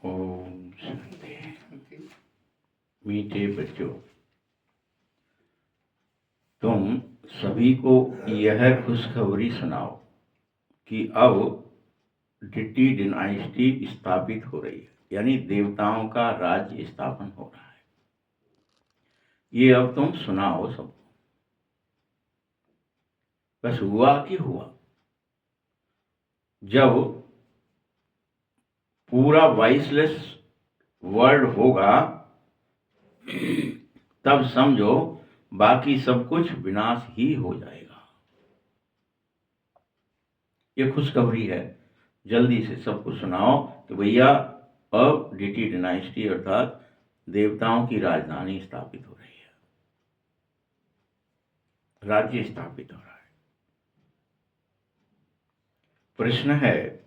ओम शांति। मीठे बच्चों, तुम सभी को यह खुशखबरी सुनाओ कि अब डिटी डिनाइस्टी स्थापित हो रही है, यानी देवताओं का राज्य स्थापन हो रहा है। ये अब तुम सुनाओ सबको। बस हुआ कि हुआ। जब पूरा वॉइसलेस वर्ल्ड होगा तब समझो बाकी सब कुछ विनाश ही हो जाएगा। ये खुशखबरी है, जल्दी से सबको सुनाओ कि भैया अब डिटी डिनाइस्टी अर्थात देवताओं की राजधानी स्थापित हो रही है, राज्य स्थापित हो रहा है। प्रश्न है,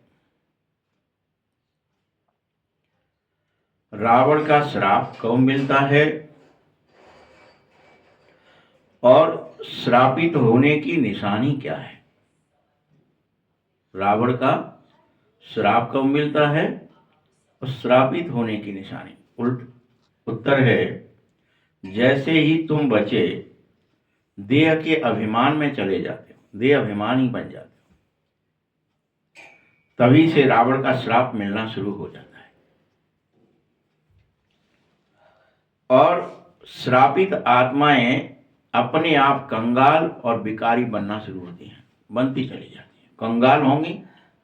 रावण का श्राप कब मिलता है और श्रापित होने की निशानी क्या है? रावण का श्राप कब मिलता है और श्रापित होने की निशानी? उत्तर है, जैसे ही तुम बचे देह के अभिमान में चले जाते हो, देह अभिमानी बन जाते हो, तभी से रावण का श्राप मिलना शुरू हो जाता है। और श्रापित आत्माएं अपने आप कंगाल और बिकारी बनना शुरू होती हैं, बनती चली जाती हैं, कंगाल होंगी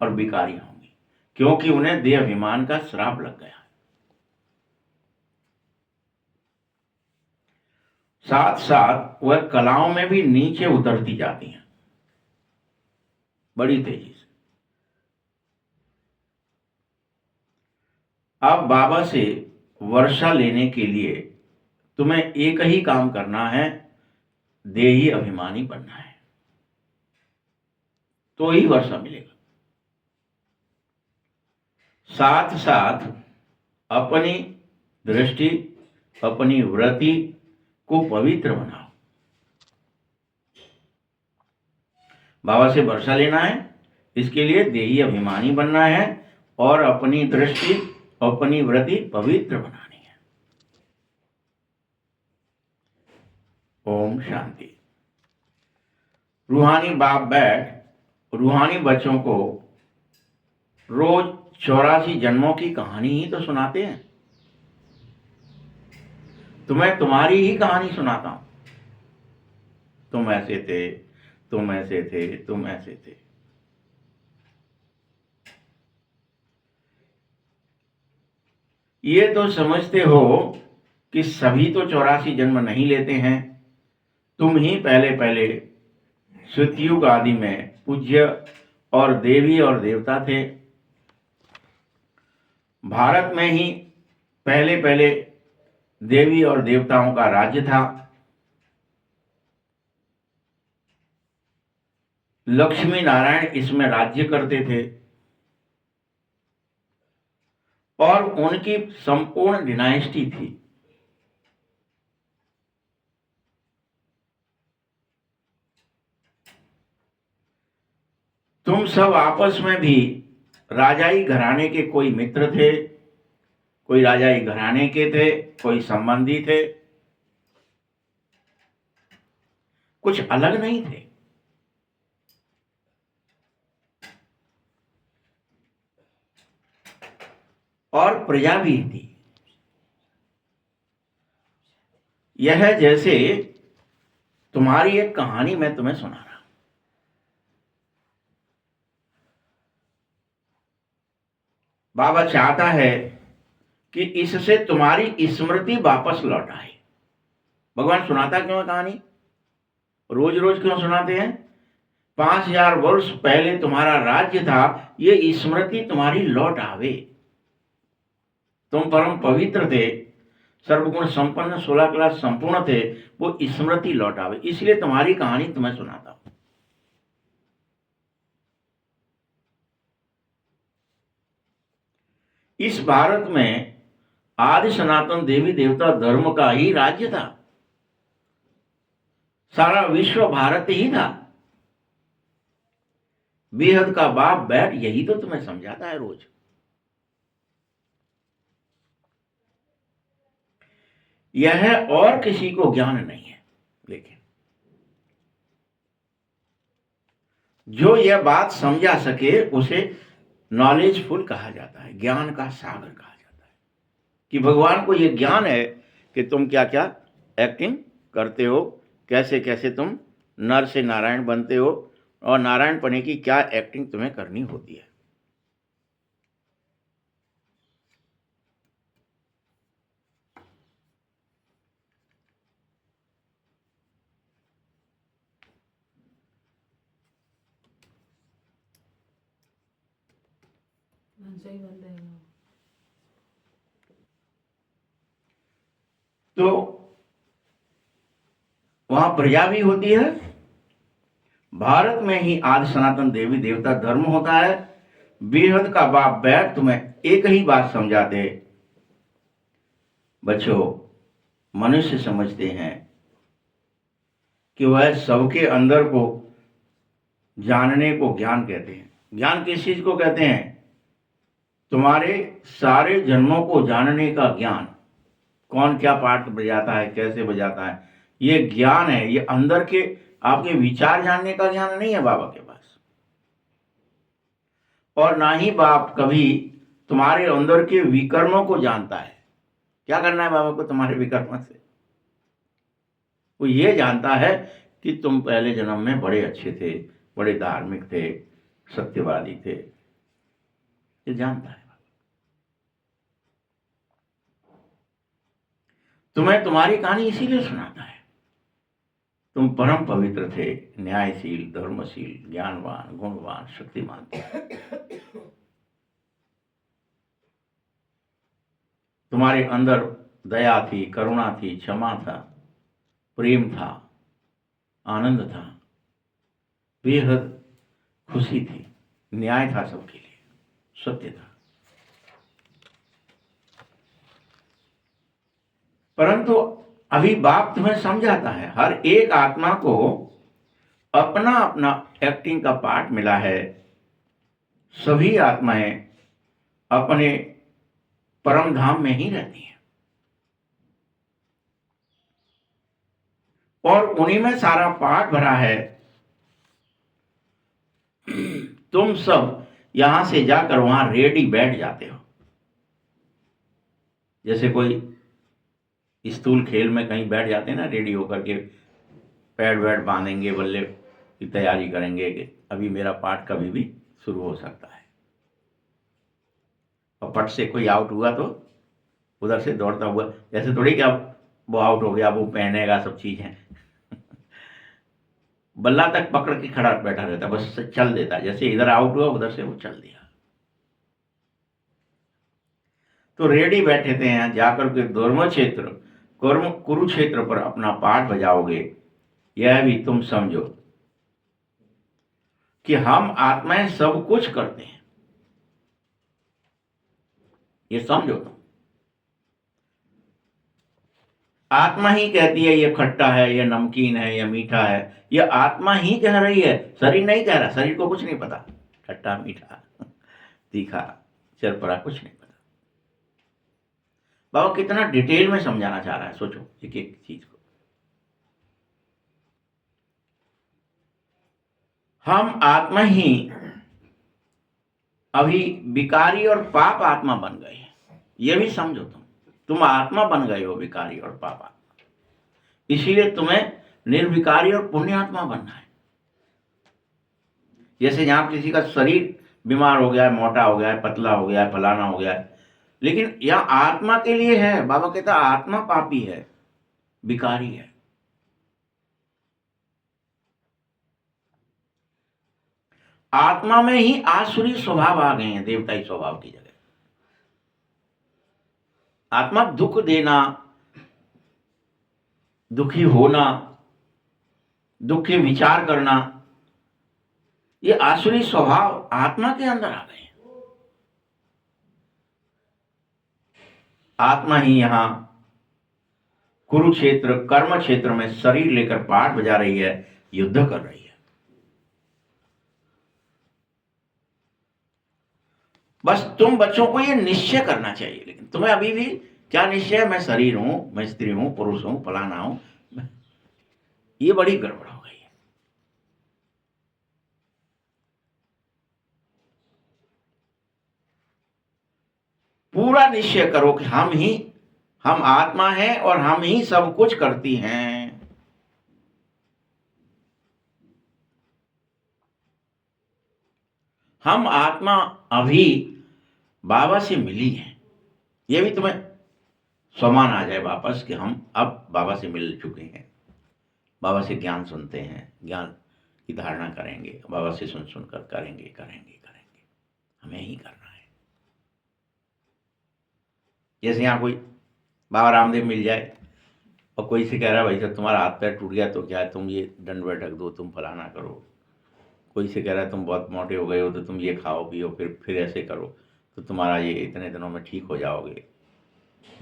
और बिकारी होंगी, क्योंकि उन्हें देह अभिमान का श्राप लग गया है। साथ साथ वह कलाओं में भी नीचे उतरती जाती हैं बड़ी तेजी से। अब बाबा से वर्षा लेने के लिए तुम्हें एक ही काम करना है, देही अभिमानी बनना है, तो ही वर्षा मिलेगा। साथ साथ अपनी दृष्टि, अपनी वृत्ति को पवित्र बनाओ। बाबा से वर्षा लेना है, इसके लिए देही अभिमानी बनना है और अपनी दृष्टि, अपनी वृत्ति पवित्र बनानी है। ओम शांति। रूहानी बाप बैठ रूहानी बच्चों को रोज 84 जन्मों की कहानी ही तो सुनाते हैं। तुम्हें तुम्हारी ही कहानी सुनाता हूं। तुम ऐसे थे, तुम ऐसे थे, तुम ऐसे थे। ये तो समझते हो कि सभी तो 84 जन्म नहीं लेते हैं। तुम ही पहले पहले सतयुग आदि में पूज्य और देवी और देवता थे। भारत में ही पहले पहले देवी और देवताओं का राज्य था। लक्ष्मी नारायण इसमें राज्य करते थे और उनकी संपूर्ण डिनाइस्टी थी। तुम सब आपस में भी राजाई घराने के कोई मित्र थे, कोई राजाई घराने के थे, कोई संबंधी थे, कुछ अलग नहीं थे। और प्रजा भी थी। यह जैसे तुम्हारी एक कहानी मैं तुम्हें सुना रहा हूं। बाबा चाहता है कि इससे तुम्हारी स्मृति वापस लौट आए। भगवान सुनाता क्यों है कहानी? रोज रोज क्यों सुनाते हैं? 5000 वर्ष पहले तुम्हारा राज्य था, ये स्मृति तुम्हारी लौट आवे। तुम परम पवित्र थे, सर्वगुण संपन्न, 16 क्लास संपूर्ण थे, वो स्मृति लौट आवे, इसलिए तुम्हारी कहानी तुम्हें सुनाता हूं। इस भारत में आदि सनातन देवी देवता धर्म का ही राज्य था। सारा विश्व भारत ही था। बेहद का बाप बैठ यही तो तुम्हें समझाता है रोज। यह और किसी को ज्ञान नहीं है। लेकिन जो यह बात समझा सके उसे नॉलेजफुल कहा जाता है, ज्ञान का सागर कहा जाता है, कि भगवान को यह ज्ञान है कि तुम क्या क्या एक्टिंग करते हो, कैसे कैसे तुम नर से नारायण बनते हो और नारायण बने की क्या एक्टिंग तुम्हें करनी होती है। सही बात है। तो वहां प्रजा भी होती है। भारत में ही आदि सनातन देवी देवता धर्म होता है। बेहद का बाप बैठ तुम्हें एक ही बात समझाते, बच्चों मनुष्य समझते हैं कि वह सबके अंदर को जानने को ज्ञान कहते हैं। ज्ञान किस चीज को कहते हैं? तुम्हारे सारे जन्मों को जानने का ज्ञान, कौन क्या पार्ट बजाता है, कैसे बजाता है, ये ज्ञान है। ये अंदर के आपके विचार जानने का ज्ञान नहीं है बाबा के पास। और ना ही बाप कभी तुम्हारे अंदर के विकर्मों को जानता है। क्या करना है बाबा को तुम्हारे विकर्म से? वो ये जानता है कि तुम पहले जन्म में बड़े अच्छे थे, बड़े धार्मिक थे, सत्यवादी थे, ये जानता है। तुम्हें तुम्हारी कहानी इसीलिए सुनाता है। तुम परम पवित्र थे, न्यायशील, धर्मशील, ज्ञानवान, गुणवान, शक्तिमान थे। तुम्हारे अंदर दया थी, करुणा थी, क्षमा था, प्रेम था, आनंद था, बेहद खुशी थी, न्याय था सबके लिए, सत्य था। परंतु अभी बाप तुम्हें समझाता है, हर एक आत्मा को अपना अपना एक्टिंग का पार्ट मिला है। सभी आत्माएं अपने परम धाम में ही रहती हैं और उन्हीं में सारा पाठ भरा है। तुम सब यहां से जाकर वहां रेडी बैठ जाते हो। जैसे कोई स्थूल खेल में कहीं बैठ जाते हैं ना, रेडी होकर के पैड वैड बांधेंगे, बल्ले की तैयारी करेंगे कि अभी मेरा पाठ कभी भी शुरू हो सकता है। और पट से कोई आउट हुआ तो उधर से दौड़ता हुआ, जैसे थोड़ी कि अब वो आउट हो गया, वो पहनेगा सब चीजें, बल्ला तक पकड़ के खड़ा बैठा रहता, बस चल देता, जैसे इधर आउट हुआ उधर से वो चल दिया। तो रेडी बैठे थे यहाँ जाकर के धर्म क्षेत्र कुरुक्षेत्र पर अपना पाठ बजाओगे। यह भी तुम समझो कि हम आत्माएं सब कुछ करते हैं, ये समझो तुम। आत्मा ही कहती है ये खट्टा है, ये नमकीन है, ये मीठा है, ये आत्मा ही कह रही है, शरीर नहीं कह रहा। शरीर को कुछ नहीं पता, खट्टा मीठा तीखा चरपरा कुछ नहीं पता। बाबा कितना डिटेल में समझाना चाह रहा है, सोचो एक एक चीज को। हम आत्मा ही अभी विकारी और पाप आत्मा बन गए हैं, ये भी समझो तुम आत्मा बन गए हो, विकारी और पाप आत्मा। इसीलिए तुम्हें निर्विकारी और पुण्य आत्मा बनना है। जैसे जहां किसी का शरीर बीमार हो गया है, मोटा हो गया है, पतला हो गया है, फलाना हो गया है, लेकिन यह आत्मा के लिए है। बाबा कहता आत्मा पापी है, विकारी है। आत्मा में ही आसुरी स्वभाव आ गए हैं, देवताई स्वभाव की जगह। आत्मा दुख देना, दुखी होना, दुखी विचार करना, ये आसुरी स्वभाव आत्मा के अंदर आ गए हैं। आत्मा ही यहां कुरुक्षेत्र कर्म क्षेत्र में शरीर लेकर पाठ बजा रही है, युद्ध कर रही है। बस तुम बच्चों को ये निश्चय करना चाहिए, लेकिन तुम्हें अभी भी क्या निश्चय है? मैं शरीर हूं, मैं स्त्री हूं, पुरुष हूं, फलाना हूं। ये बड़ी गड़बड़ हो गई है। पूरा निश्चय करो कि हम आत्मा हैं और हम ही सब कुछ करती हैं। हम आत्मा अभी बाबा से मिली हैं। ये भी तुम्हें स्वमान आ जाए वापस कि हम अब बाबा से मिल चुके हैं, बाबा से ज्ञान सुनते हैं, ज्ञान की धारणा करेंगे, बाबा से सुन सुनकर करेंगे करेंगे करेंगे, हमें ही करना है। जैसे यहाँ कोई बाबा रामदेव मिल जाए और कोई से कह रहा है भाई साहब तुम्हारा हाथ पैर टूट गया तो क्या तुम ये दंड बैठक दो, तुम फलाना करो। कोई से कह रहा है तुम बहुत मोटे हो गए हो तो तुम ये खाओ पियो, फिर ऐसे करो तो तुम्हारा ये इतने दिनों में ठीक हो जाओगे।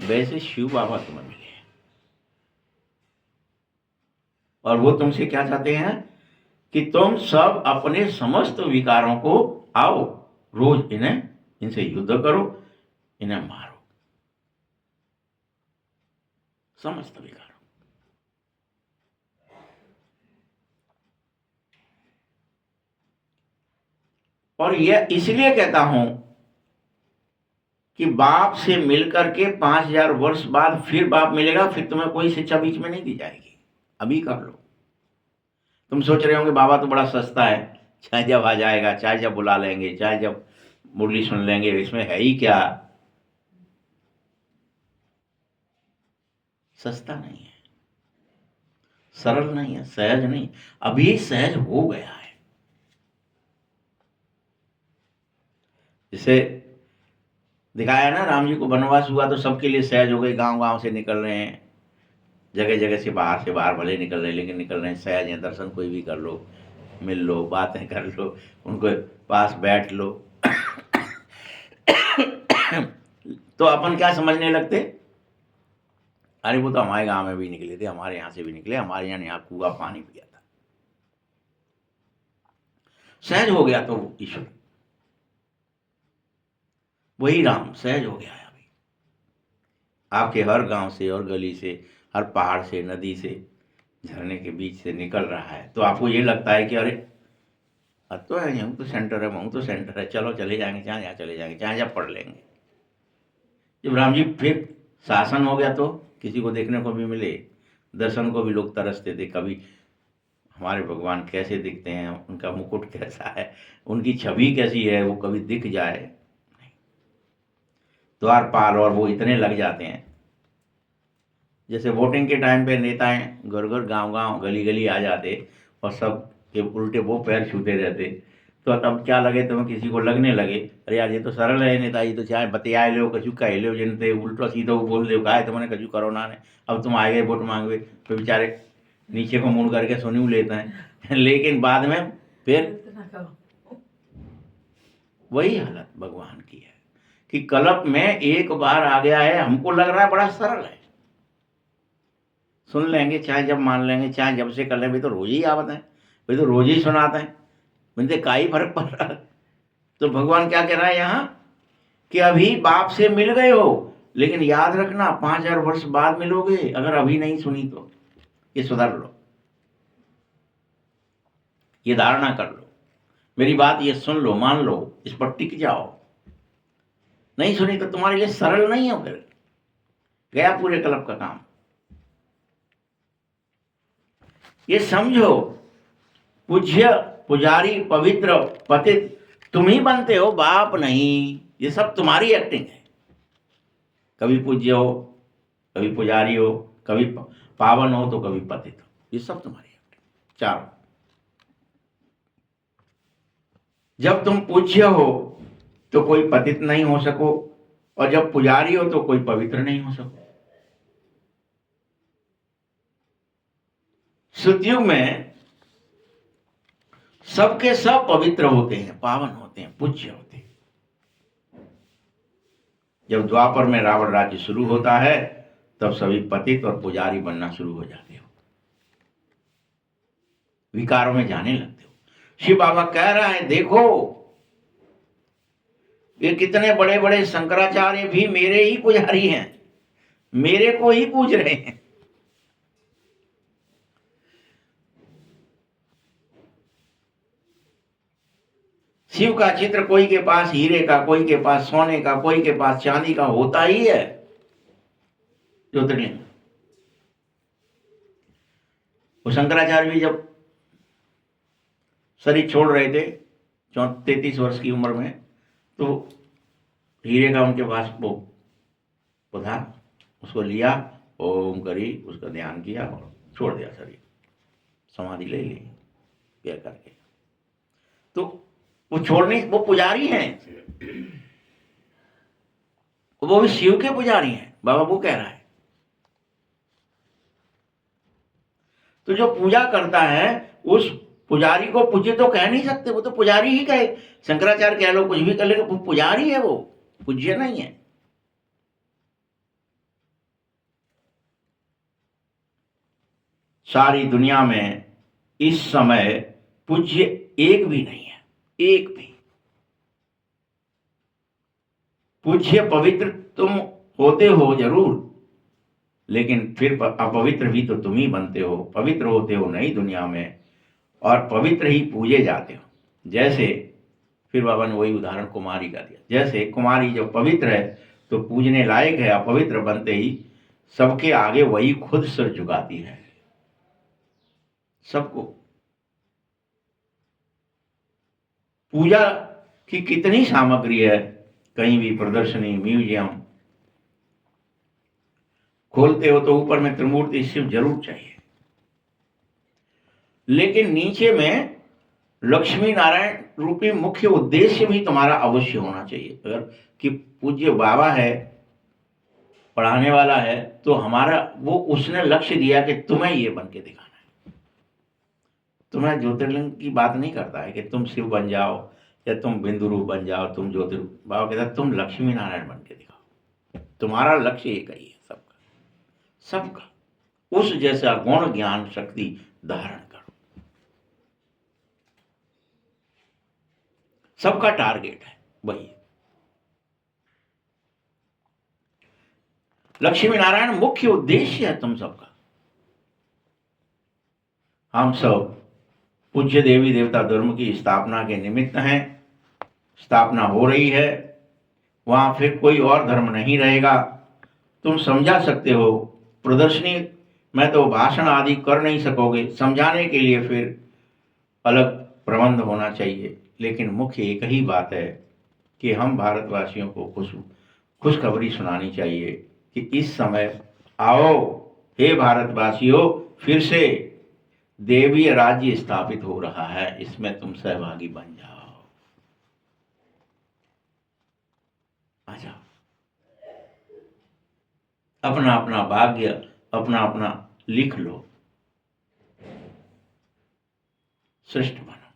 वैसे शिव बाबा तुम्हें मिले हैं और वो तुमसे क्या चाहते हैं कि तुम सब अपने समस्त विकारों को आओ, रोज इनसे युद्ध करो, इन्हें मारो, समस्त विकारों। और यह इसलिए कहता हूं कि बाप से मिलकर के 5000 वर्ष बाद फिर बाप मिलेगा, फिर तुम्हें कोई शिक्षा बीच में नहीं दी जाएगी। अभी कर लो। तुम सोच रहे होंगे बाबा तो बड़ा सस्ता है, चाहे जब आ जाएगा, चाहे जब बुला लेंगे, चाहे जब मुरली सुन लेंगे, इसमें है ही क्या। सस्ता नहीं है, सरल नहीं है, सहज नहीं, अभी सहज हो गया है। जिसे दिखाया ना, राम जी को वनवास हुआ तो सबके लिए सहज हो गई, गांव गांव से निकल रहे हैं, जगह जगह से बाहर भले निकल रहे हैं लेकिन निकल रहे हैं, सहज हैं, दर्शन कोई भी कर लो, मिल लो, बातें कर लो, उनको पास बैठ लो। तो अपन क्या समझने लगते, अरे वो तो हमारे गांव में भी निकले थे, हमारे यहाँ से भी निकले, हमारे यहाँ कुआ पानी पिया था। सहज हो गया तो ईश्वर, वही राम सहज हो गया है अभी आपके हर गांव से और गली से, हर पहाड़ से, नदी से, झरने के बीच से निकल रहा है। तो आपको ये लगता है कि अरे अब तो है, यहीं तो सेंटर है, वहीं तो सेंटर है, चलो चले जाएंगे, जहाँ जहाँ चले जाएंगे, जहाँ जहाँ पढ़ लेंगे। जब राम जी फिर शासन हो गया तो किसी को देखने को भी मिले, दर्शन को भी लोग तरसते थे, कभी हमारे भगवान कैसे दिखते हैं, उनका मुकुट कैसा है, उनकी छवि कैसी है, वो कभी दिख जाए। द्वारपाल और वो इतने लग जाते हैं, जैसे वोटिंग के टाइम पे नेताएं घर घर गांव गांव गली गली आ जाते और सब के उल्टे वो पैर छूते रहते। तो तब क्या लगे, तुम्हें किसी को लगने लगे अरे यार ये तो सरल है नेताजी, तो चाहे बतिया लो, कछु कह लो, जिनते उल्टा सीधा बोल दो, कहा है तुमने कछु करो ना ने, अब तुम आए गए वोट मांगवे, तो बेचारे नीचे को मुड़ करके सुनी लेते हैं। लेकिन बाद में फिर वही हालत भगवान की है कि कल्प में एक बार आ गया है, हमको लग रहा है बड़ा सरल है, सुन लेंगे, चाहे जब मान लेंगे, चाहे जब से कर लें, भाई तो रोज ही आवत है, भाई तो रोज ही सुनाते हैं, मुझे का ही फर्क पड़ रहा है। तो भगवान क्या कह रहा है यहाँ कि अभी बाप से मिल गए हो, लेकिन याद रखना 5000 वर्ष बाद मिलोगे, अगर अभी नहीं सुनी तो ये सुधार लो, ये धारणा कर लो, मेरी बात ये सुन लो, मान लो, इस पर टिक जाओ। नहीं सुनी तो तुम्हारे लिए सरल नहीं हो, फिर गया पूरे कल्प का काम। ये समझो, पूज्य, पुजारी, पवित्र, पतित तुम ही बनते हो, बाप नहीं। ये सब तुम्हारी एक्टिंग है, कभी पूज्य हो, कभी पुजारी हो, कभी पावन हो तो कभी पतित हो, ये सब तुम्हारी एक्टिंग। चारों, जब तुम पूज्य हो तो कोई पतित नहीं हो सको, और जब पुजारी हो तो कोई पवित्र नहीं हो सको। सतयुग में सबके सब पवित्र होते हैं, पावन होते हैं, पूज्य होते हैं। जब द्वापर में रावण राज्य शुरू होता है तब सभी पतित और पुजारी बनना शुरू हो जाते हो, विकारों में जाने लगते हो। शिव बाबा कह रहा है देखो, ये कितने बड़े बड़े शंकराचार्य भी मेरे ही पुजारी हैं, मेरे को ही पूज रहे हैं। शिव का चित्र कोई के पास हीरे का, कोई के पास सोने का, कोई के पास चांदी का होता ही है ज्योतिर्लिंग। वो शंकराचार्य भी जब शरीर छोड़ रहे थे 33 वर्ष की उम्र में, तो हीरे का उनके पास वो था, उसको लिया, ओम करी, उसका ध्यान किया और छोड़ दिया शरीर, समाधि ले ली क्या करके। तो वो छोड़ने, वो पुजारी हैं, वो भी शिव के पुजारी हैं, बाबा वो कह रहा है। तो जो पूजा करता है उस पुजारी को पूज्य तो कह नहीं सकते, वो तो पुजारी ही कहे, शंकराचार्य कह लो, कुछ भी कर ले, वो पुजारी है, वो पूज्य नहीं है। सारी दुनिया में इस समय पूज्य एक भी नहीं है, एक भी। पूज्य पवित्र तुम होते हो जरूर, लेकिन फिर अपवित्र भी तो तुम ही बनते हो, पवित्र होते हो नहीं दुनिया में, और पवित्र ही पूजे जाते हो। जैसे फिर बाबा ने वही उदाहरण कुमारी का दिया, जैसे कुमारी जब पवित्र है तो पूजने लायक है, अपवित्र बनते ही सबके आगे वही खुद सिर झुकाती है, सबको। पूजा की कितनी सामग्री है, कहीं भी प्रदर्शनी, म्यूजियम खोलते हो तो ऊपर में त्रिमूर्ति शिव जरूर चाहिए, लेकिन नीचे में लक्ष्मी नारायण रूपी मुख्य उद्देश्य भी तुम्हारा अवश्य होना चाहिए। अगर कि पूज्य बाबा है, पढ़ाने वाला है, तो हमारा वो उसने लक्ष्य दिया कि तुम्हें ये बन के दिखाना है। तुम्हें ज्योतिर्लिंग की बात नहीं करता है कि तुम शिव बन जाओ या तुम बिंदु रूप बन जाओ, तुम ज्योतिर्लिंग। बाबा कहता है तुम लक्ष्मी नारायण बन के दिखाओ। तुम्हारा लक्ष्य एक ही है, सबका सबका उस जैसा गुण ज्ञान शक्ति धारण करो, सबका टारगेट है वही। लक्ष्मी नारायण मुख्य उद्देश्य है तुम सबका। हम सब पूज्य देवी देवता धर्म की स्थापना के निमित्त हैं, स्थापना हो रही है, वहां फिर कोई और धर्म नहीं रहेगा। तुम समझा सकते हो, प्रदर्शनी में तो भाषण आदि कर नहीं सकोगे, समझाने के लिए फिर अलग प्रबंध होना चाहिए, लेकिन मुख्य एक ही बात है कि हम भारतवासियों को खुशखबरी सुनानी चाहिए कि इस समय आओ हे भारतवासियों, फिर से देवीय राज्य स्थापित हो रहा है, इसमें तुम सहभागी बन जाओ। आ जाओ, अपना अपना भाग्य अपना अपना लिख लो, श्रेष्ठ बनो।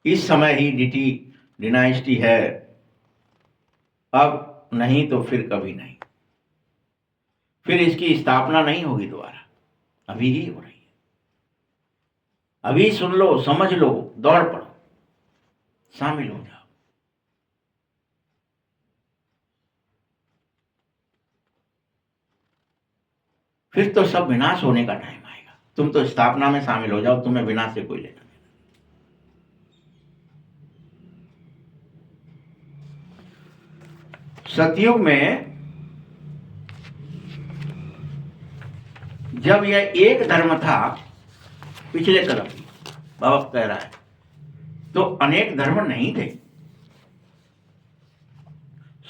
इस समय ही डीटी डिनाइस्टी है, अब नहीं तो फिर कभी नहीं, फिर इसकी स्थापना नहीं होगी दोबारा, अभी ही हो रही है। अभी सुन लो, समझ लो, दौड़ पड़ो, शामिल हो जाओ। फिर तो सब विनाश होने का टाइम आएगा। तुम तो स्थापना में शामिल हो जाओ, तुम्हें विनाश से कोई लेना नहीं। सतयुग में जब यह एक धर्म था, पिछले कदम बाबा कह रहा है, तो अनेक धर्म नहीं थे,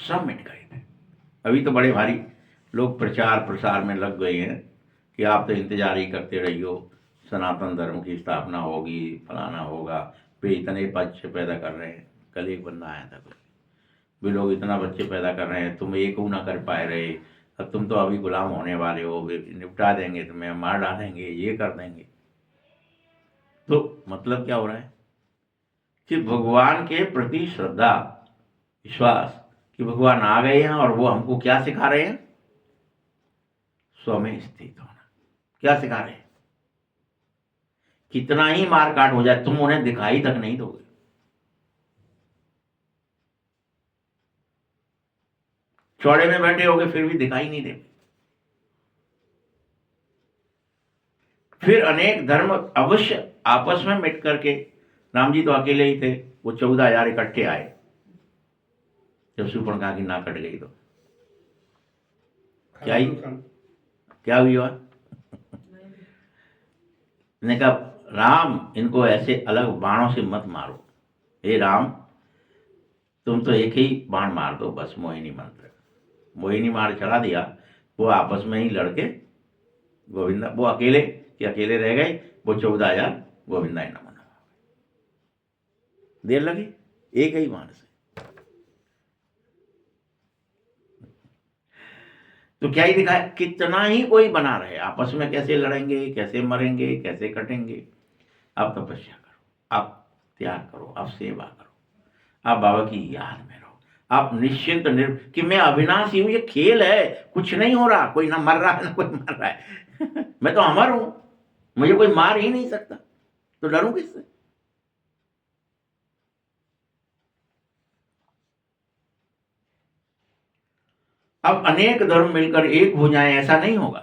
सब मिट गए थे। अभी तो बड़े भारी लोग प्रचार प्रसार में लग गए हैं कि आप तो इंतजार ही करते रहियो, सनातन धर्म की स्थापना होगी, फलाना होगा, वे इतने बच्चे पैदा कर रहे हैं। कल एक बंदा आया था, वे लोग इतना बच्चे पैदा कर रहे हैं, तुम एक ना कर पाए रहे, अब तुम तो अभी गुलाम होने वाले हो, वे निपटा देंगे तुम्हें, मार डालेंगे, ये कर देंगे। तो मतलब क्या हो रहा है कि भगवान के प्रति श्रद्धा, विश्वास कि भगवान आ गए हैं और वो हमको क्या सिखा रहे हैं, स्व में स्थित होना। क्या सिखा रहे हैं? कितना ही मार काट हो जाए तुम उन्हें दिखाई तक नहीं दोगे। चौड़े में बैठे होगे फिर भी दिखाई नहीं देंगे। फिर अनेक धर्म अवश्य आपस में मिट करके, राम जी तो अकेले ही थे, वो 14,000 इकट्ठे आए जब शूर्पणखा की नाक कट गई तो क्या हुआ? ने कहा राम इनको ऐसे अलग बाणों से मत मारो, हे राम तुम तो एक ही बाण मार दो बस, मोहिनी मंत्र। मोहिनी मार चला दिया, वो आपस में ही लड़के गोविंदा, वो अकेले के अकेले रह गए, वो 14,000 गोविंदा नमन। देर लगी एक ही बाण से। तो क्या ही दिखाया, कितना ही कोई बना रहे आपस में कैसे लड़ेंगे, कैसे मरेंगे, कैसे कटेंगे। आप तपस्या करो, आप त्याग करो, आप सेवा करो, आप बाबा की याद में रहो, आप निश्चिंत कि मैं अविनाशी हूं, ये खेल है, कुछ नहीं हो रहा, कोई ना मर रहा है ना कोई मर रहा है मैं तो अमर हूं, मुझे कोई मार ही नहीं सकता, तो डरूं किससे? अब अनेक धर्म मिलकर एक हो जाएं ऐसा नहीं होगा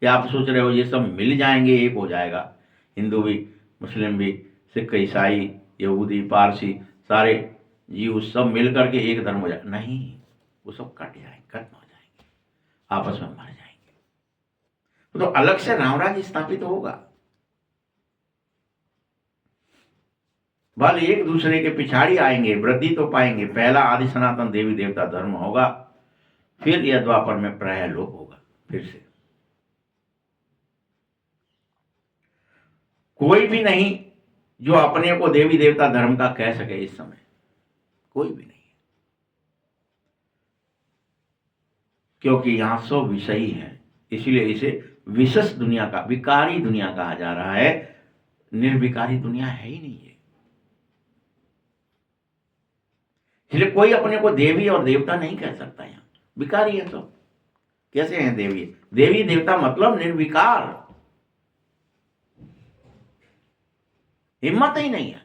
कि आप सोच रहे हो ये सब मिल जाएंगे एक हो जाएगा, हिंदू भी, मुस्लिम भी, सिख, ईसाई, यहूदी, पारसी, सारे जीव सब मिल करके एक धर्म हो जाए, नहीं, वो सब कट जाएंगे, खत्म हो जाएंगे, आपस में मर जाएंगे। तो अलग से रामराज्य स्थापित होगा, बल एक दूसरे के पिछाड़ी आएंगे, वृद्धि तो पाएंगे, पहला आदि सनातन देवी देवता धर्म होगा, फिर यह द्वापर में प्राय लोप होगा। फिर से कोई भी नहीं जो अपने को देवी देवता धर्म का कह सके इस समय, कोई भी नहीं है, क्योंकि यहां सब विषयी है, इसलिए इसे विशेष दुनिया का, विकारी दुनिया कहा जा रहा है, निर्विकारी दुनिया है ही नहीं है। इसलिए कोई अपने को देवी और देवता नहीं कह सकता, यहां विकारी है। तो कैसे हैं देवी? देवी देवता मतलब निर्विकार, हिम्मत ही नहीं है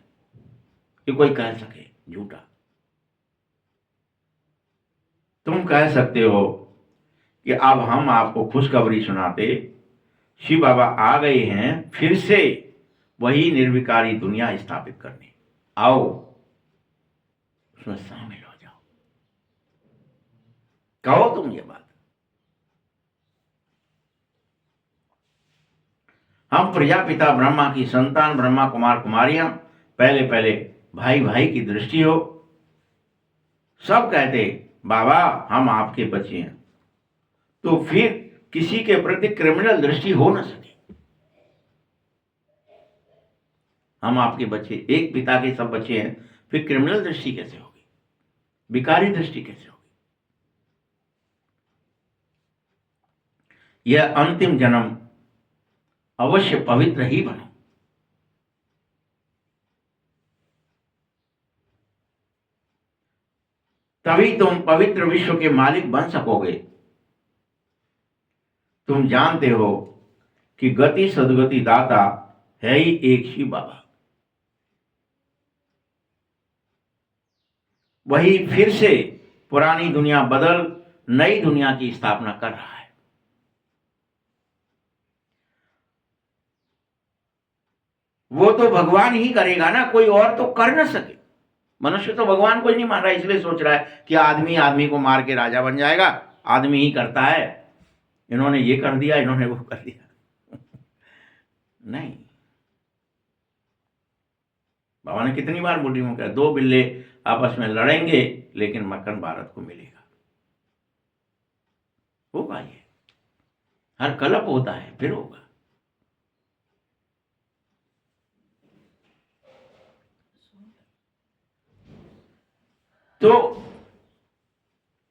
कि कोई कह सके झूठा। तुम कह सकते हो कि अब हम आपको खुशखबरी सुनाते, शिव बाबा आ गए हैं फिर से वही निर्विकारी दुनिया स्थापित करने, आओ उसमें शामिल हो जाओ, कहो तुम ये बात। हम प्रजापिता ब्रह्मा की संतान, ब्रह्मा कुमार कुमारियां, पहले पहले भाई भाई की दृष्टि हो, सब कहते बाबा हम आपके बच्चे हैं, तो फिर किसी के प्रति क्रिमिनल दृष्टि हो न सके। हम आपके बच्चे, एक पिता के सब बच्चे हैं, फिर क्रिमिनल दृष्टि कैसे होगी, विकारी दृष्टि कैसे होगी? यह अंतिम जन्म अवश्य पवित्र ही बनो, तभी तुम पवित्र विश्व के मालिक बन सकोगे। तुम जानते हो कि गति सदगति दाता है ही एक ही बाबा, वही फिर से पुरानी दुनिया बदल नई दुनिया की स्थापना कर रहा है। वो तो भगवान ही करेगा ना, कोई और तो कर न सके। मनुष्य तो भगवान को ही नहीं मान रहा, इसलिए सोच रहा है कि आदमी आदमी को मार के राजा बन जाएगा, आदमी ही करता है, इन्होंने ये कर दिया, इन्होंने वो कर दिया नहीं, बाबा ने कितनी बार बुढ़ी में कहा, दो बिल्ले आपस में लड़ेंगे लेकिन मक्खन भारत को मिलेगा। होगा, ये हर कल्प होता है, फिर होगा। तो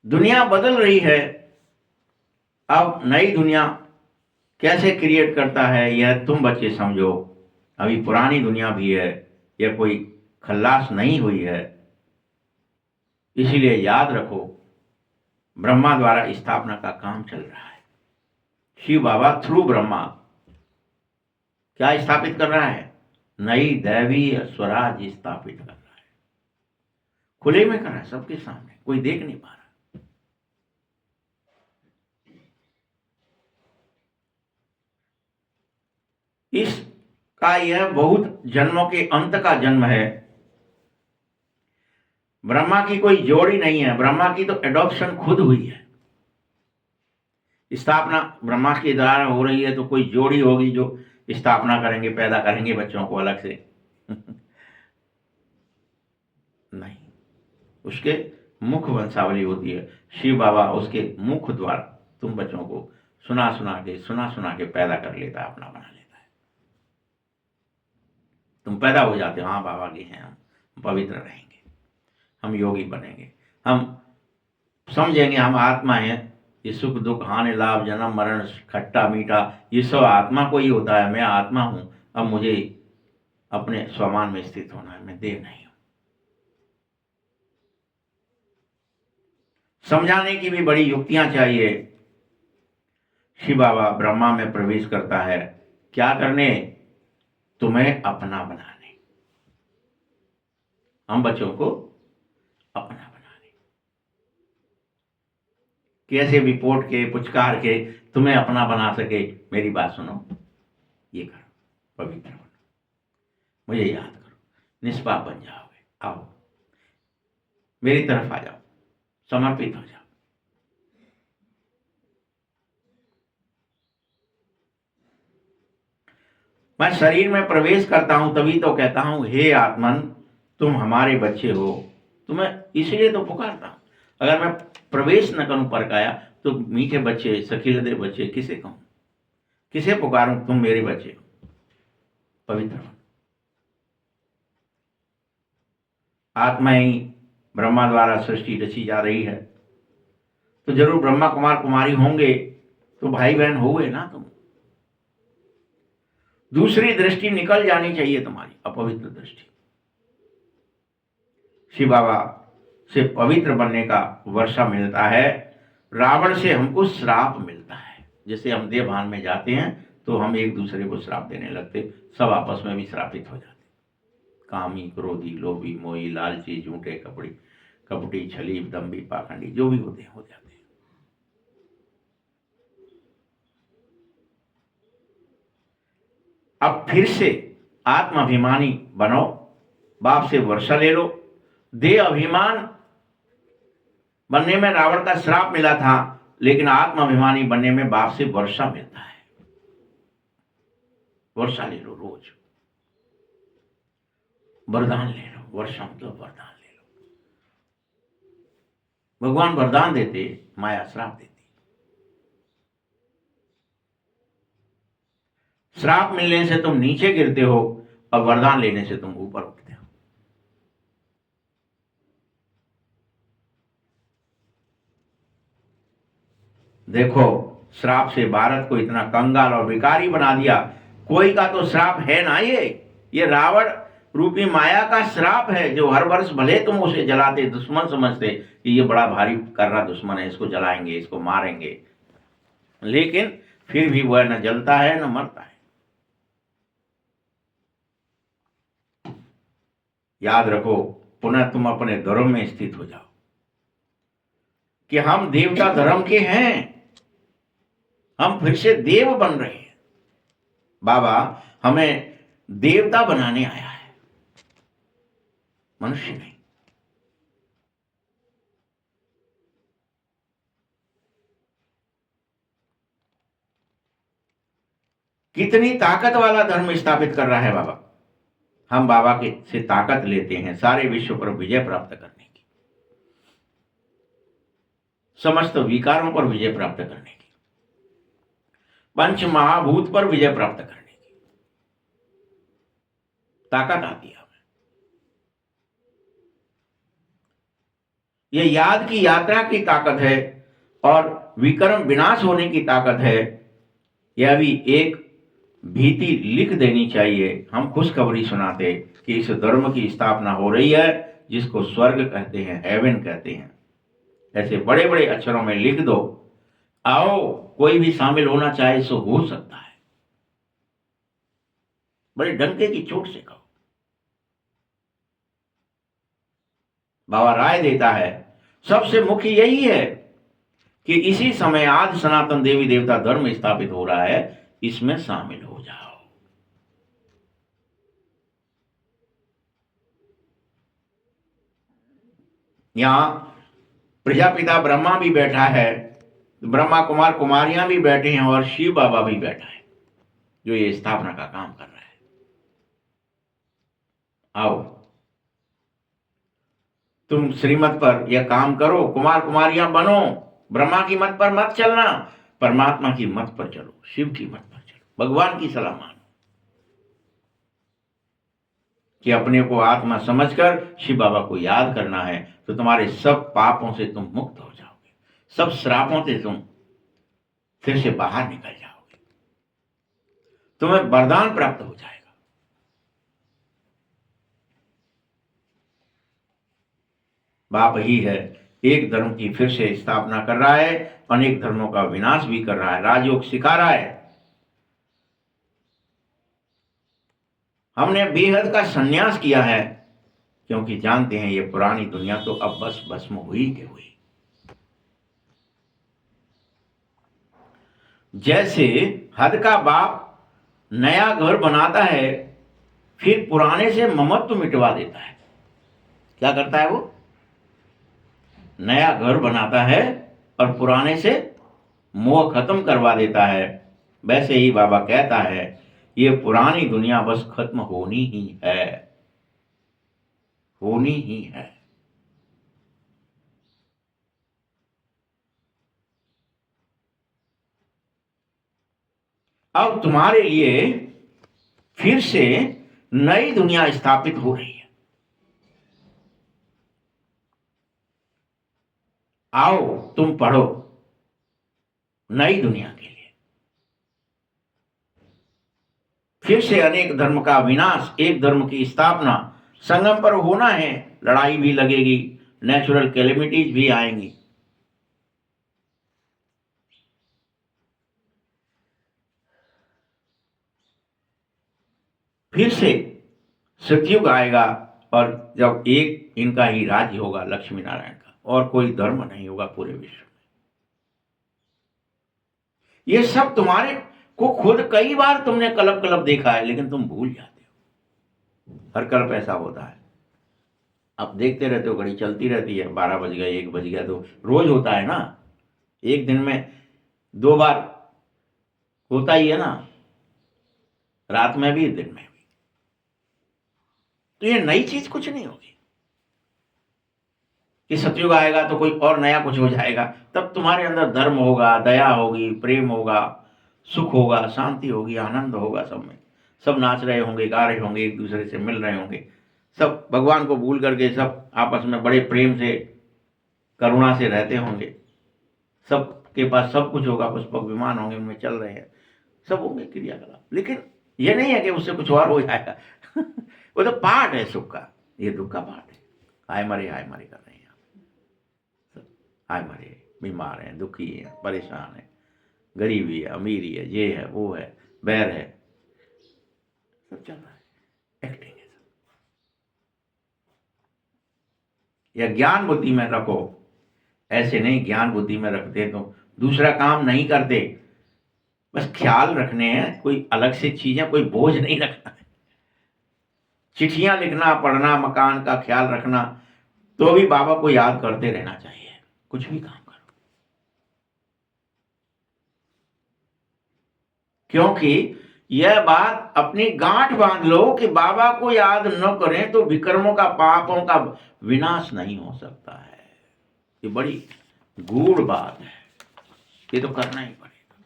दुनिया बदल रही है, अब नई दुनिया कैसे क्रिएट करता है यह तुम बच्चे समझो। अभी पुरानी दुनिया भी है, यह कोई खल्लास नहीं हुई है, इसीलिए याद रखो ब्रह्मा द्वारा स्थापना का काम चल रहा है। शिव बाबा थ्रू ब्रह्मा क्या स्थापित कर रहा है? नई दैवीय स्वराज स्थापित कर रहा है, खुले में कर रहा है, सबके सामने, कोई देख नहीं पा रहा। इसका यह बहुत जन्मों के अंत का जन्म है। ब्रह्मा की कोई जोड़ी नहीं है, ब्रह्मा की तो एडॉप्शन खुद हुई है। स्थापना ब्रह्मा के द्वारा हो रही है, तो कोई जोड़ी होगी जो स्थापना करेंगे, पैदा करेंगे बच्चों को अलग से नहीं, उसके मुख वंशावली होती है। शिव बाबा उसके मुख द्वारा तुम बच्चों को सुना सुना के पैदा कर लेता है, अपना बना लेता है। तुम पैदा हो जाते हो, हाँ बाबा के हैं हम पवित्र रहेंगे, हम योगी बनेंगे, हम समझेंगे हम आत्मा है, ये सुख दुख हानि लाभ जन्म मरण खट्टा मीठा ये सब आत्मा को ही होता है, मैं आत्मा हूं, अब मुझे अपने स्वमान में स्थित होना है, मैं देह नहीं हूं। समझाने की भी बड़ी युक्तियां चाहिए। शिव बाबा ब्रह्मा में प्रवेश करता है, क्या करने? तुम्हें अपना बनाने, हम बच्चों को अपना बनाने। कैसे भी पोट के पुचकार के तुम्हें अपना बना सके, मेरी बात सुनो, ये करो, पवित्र बनो, मुझे याद करो, निष्पाप बन जाओगे, आओ मेरी तरफ आ जाओ, समर्पित हो जाओ। मैं शरीर में प्रवेश करता हूं तभी तो कहता हूं, हे आत्मन तुम हमारे बच्चे हो, तुम्हें इसलिए तो पुकारता हूं। अगर मैं प्रवेश न करूं परकाया, तो मीठे बच्चे सखीलदे बच्चे किसे कहूं, किसे पुकारूं? तुम मेरे बच्चे हो, पवित्र हो। आत्मा ही ब्रह्मा द्वारा सृष्टि रची जा रही है, तो जरूर ब्रह्मा कुमार कुमारी होंगे, तो भाई बहन हुए ना तुम। दूसरी दृष्टि निकल जानी चाहिए तुम्हारी, अपवित्र दृष्टि। शिव बाबा से पवित्र बनने का वर्षा मिलता है। रावण से हमको श्राप मिलता है। जैसे हम देवभान में जाते हैं तो हम एक दूसरे को श्राप देने लगते, सब आपस में भी श्रापित हो जाते। कामी क्रोधी लोभी मोही लालची झूठे कपटी छली दम्भी पाखंडी जो भी होते हैं हो जाते हैं। अब फिर से आत्माभिमानी बनो, बाप से वर्षा ले लो। देह अभिमान बनने में रावण का श्राप मिला था, लेकिन आत्माभिमानी बनने में बाप से वर्षा मिलता है। वर्षा ले लो, रोज वरदान ले लो। वर्षा मतलब वरदान ले लो। भगवान वरदान देते, माया श्राप देती। श्राप मिलने से तुम नीचे गिरते हो और वरदान लेने से तुम ऊपर उठते हो। देखो, श्राप से भारत को इतना कंगाल और विकारी बना दिया। कोई का तो श्राप है ना, ये रावण रूपी माया का श्राप है, जो हर वर्ष भले तुम उसे जलाते, दुश्मन समझते कि ये बड़ा भारी कर रहा दुश्मन है, इसको जलाएंगे, इसको मारेंगे, लेकिन फिर भी वह न जलता है न मरता है। याद रखो, पुनः तुम अपने धर्म में स्थित हो जाओ कि हम देवता धर्म के हैं, हम फिर से देव बन रहे हैं। बाबा हमें देवता बनाने आया है, मनुष्य नहीं। कितनी ताकत वाला धर्म स्थापित कर रहा है बाबा। हम बाबा के से ताकत लेते हैं सारे विश्व पर विजय प्राप्त करने की, समस्त विकारों पर विजय प्राप्त करने की, पंच महाभूत पर विजय प्राप्त करने की ताकत आती है हमें। यह याद की यात्रा की ताकत है और विकर्म विनाश होने की ताकत है। यह भी एक भीति लिख देनी चाहिए। हम खुशखबरी सुनाते कि इस धर्म की स्थापना हो रही है, जिसको स्वर्ग कहते हैं, हेवन कहते हैं। ऐसे बड़े बड़े अक्षरों में लिख दो, आओ कोई भी शामिल होना चाहे सो हो सकता है। बड़े डंके की चोट से कहो। बाबा राय देता है, सबसे मुख्य यही है कि इसी समय आज सनातन देवी देवता धर्म स्थापित हो रहा है, इसमें शामिल हो जाओ। यहाँ प्रजापिता ब्रह्मा भी बैठा है, ब्रह्मा कुमार कुमारियां भी बैठे हैं और शिव बाबा भी बैठा है जो ये स्थापना का काम कर रहा है। आओ तुम श्रीमत पर यह काम करो, कुमार कुमारियां बनो, ब्रह्मा की मत पर मत चलना, परमात्मा की मत पर चलो, शिव की मत पर चलो, भगवान की सलाह मानो कि अपने को आत्मा समझकर शिव बाबा को याद करना है, तो तुम्हारे सब पापों से तुम मुक्त हो जाओगे, सब श्रापों से तुम फिर से बाहर निकल जाओगे, तुम्हें वरदान प्राप्त हो जाएगा। बाप ही है, एक धर्म की फिर से स्थापना कर रहा है, अनेक धर्मों का विनाश भी कर रहा है, राजयोग सिखा रहा है। हमने बेहद का संन्यास किया है क्योंकि जानते हैं ये पुरानी दुनिया तो अब बस भस्म हुई के हुई। जैसे हद का बाप नया घर बनाता है, फिर पुराने से ममत्व मिटवा देता है। क्या करता है वो? नया घर बनाता है और पुराने से मोह खत्म करवा देता है। वैसे ही बाबा कहता है ये पुरानी दुनिया बस खत्म होनी ही है, होनी ही है। अब तुम्हारे लिए फिर से नई दुनिया स्थापित हो रही है। आओ तुम पढ़ो नई दुनिया के लिए। फिर से अनेक धर्म का विनाश, एक धर्म की स्थापना, संगम पर होना है। लड़ाई भी लगेगी, नेचुरल कैलेमिटीज भी आएंगी। फिर से सतयुग आएगा और जब एक इनका ही राज्य होगा, लक्ष्मी नारायण का, और कोई धर्म नहीं होगा पूरे विश्व में। ये सब तुम्हारे को खुद कई बार तुमने कल्प कल्प देखा है, लेकिन तुम भूल जाते हो। हर कल्प ऐसा होता है, आप देखते रहते हो, घड़ी चलती रहती है, 12 बज गए, 1 बज गया, तो रोज होता है ना, एक दिन में 2 बार होता ही है ना, रात में भी दिन में भी। तो ये नई चीज कुछ नहीं होगी कि सतयुग आएगा तो कोई और नया कुछ हो जाएगा। तब तुम्हारे अंदर धर्म होगा, दया होगी, प्रेम होगा, सुख होगा, शांति होगी, आनंद होगा, सब में सब नाच रहे होंगे, गा रहे होंगे, एक दूसरे से मिल रहे होंगे, सब भगवान को भूल करके सब आपस में बड़े प्रेम से, करुणा से रहते होंगे। सबके पास सब कुछ होगा, पुष्पक विमान होंगे, उनमें चल रहे हैं, सब होंगे क्रियाकलाप। लेकिन ये नहीं है कि उससे कुछ और हो जाएगा वो तो पार्ट है सुख का, ये दुख का पार्ट है। हाय मरे कर रहे हैं, हाय मरे, बीमार हैं, दुखी हैं, परेशान हैं, गरीबी है, अमीरी है, ये है, वो है, बैर है, सब चल रहा है, एक्टिंग है सब। या ज्ञान बुद्धि में रखो, ऐसे नहीं ज्ञान बुद्धि में रखते तो दूसरा काम नहीं करते, बस ख्याल रखने हैं, कोई अलग से चीजें, कोई बोझ नहीं रखना है। चिट्ठियां लिखना, पढ़ना, मकान का ख्याल रखना, तो भी बाबा को याद करते रहना चाहिए, कुछ भी काम करो। क्योंकि यह बात अपनी गांठ बांध लो कि बाबा को याद न करें तो विक्रमों का, पापों का विनाश नहीं हो सकता है। ये बड़ी गूढ़ बात है, ये तो करना ही पड़ेगा।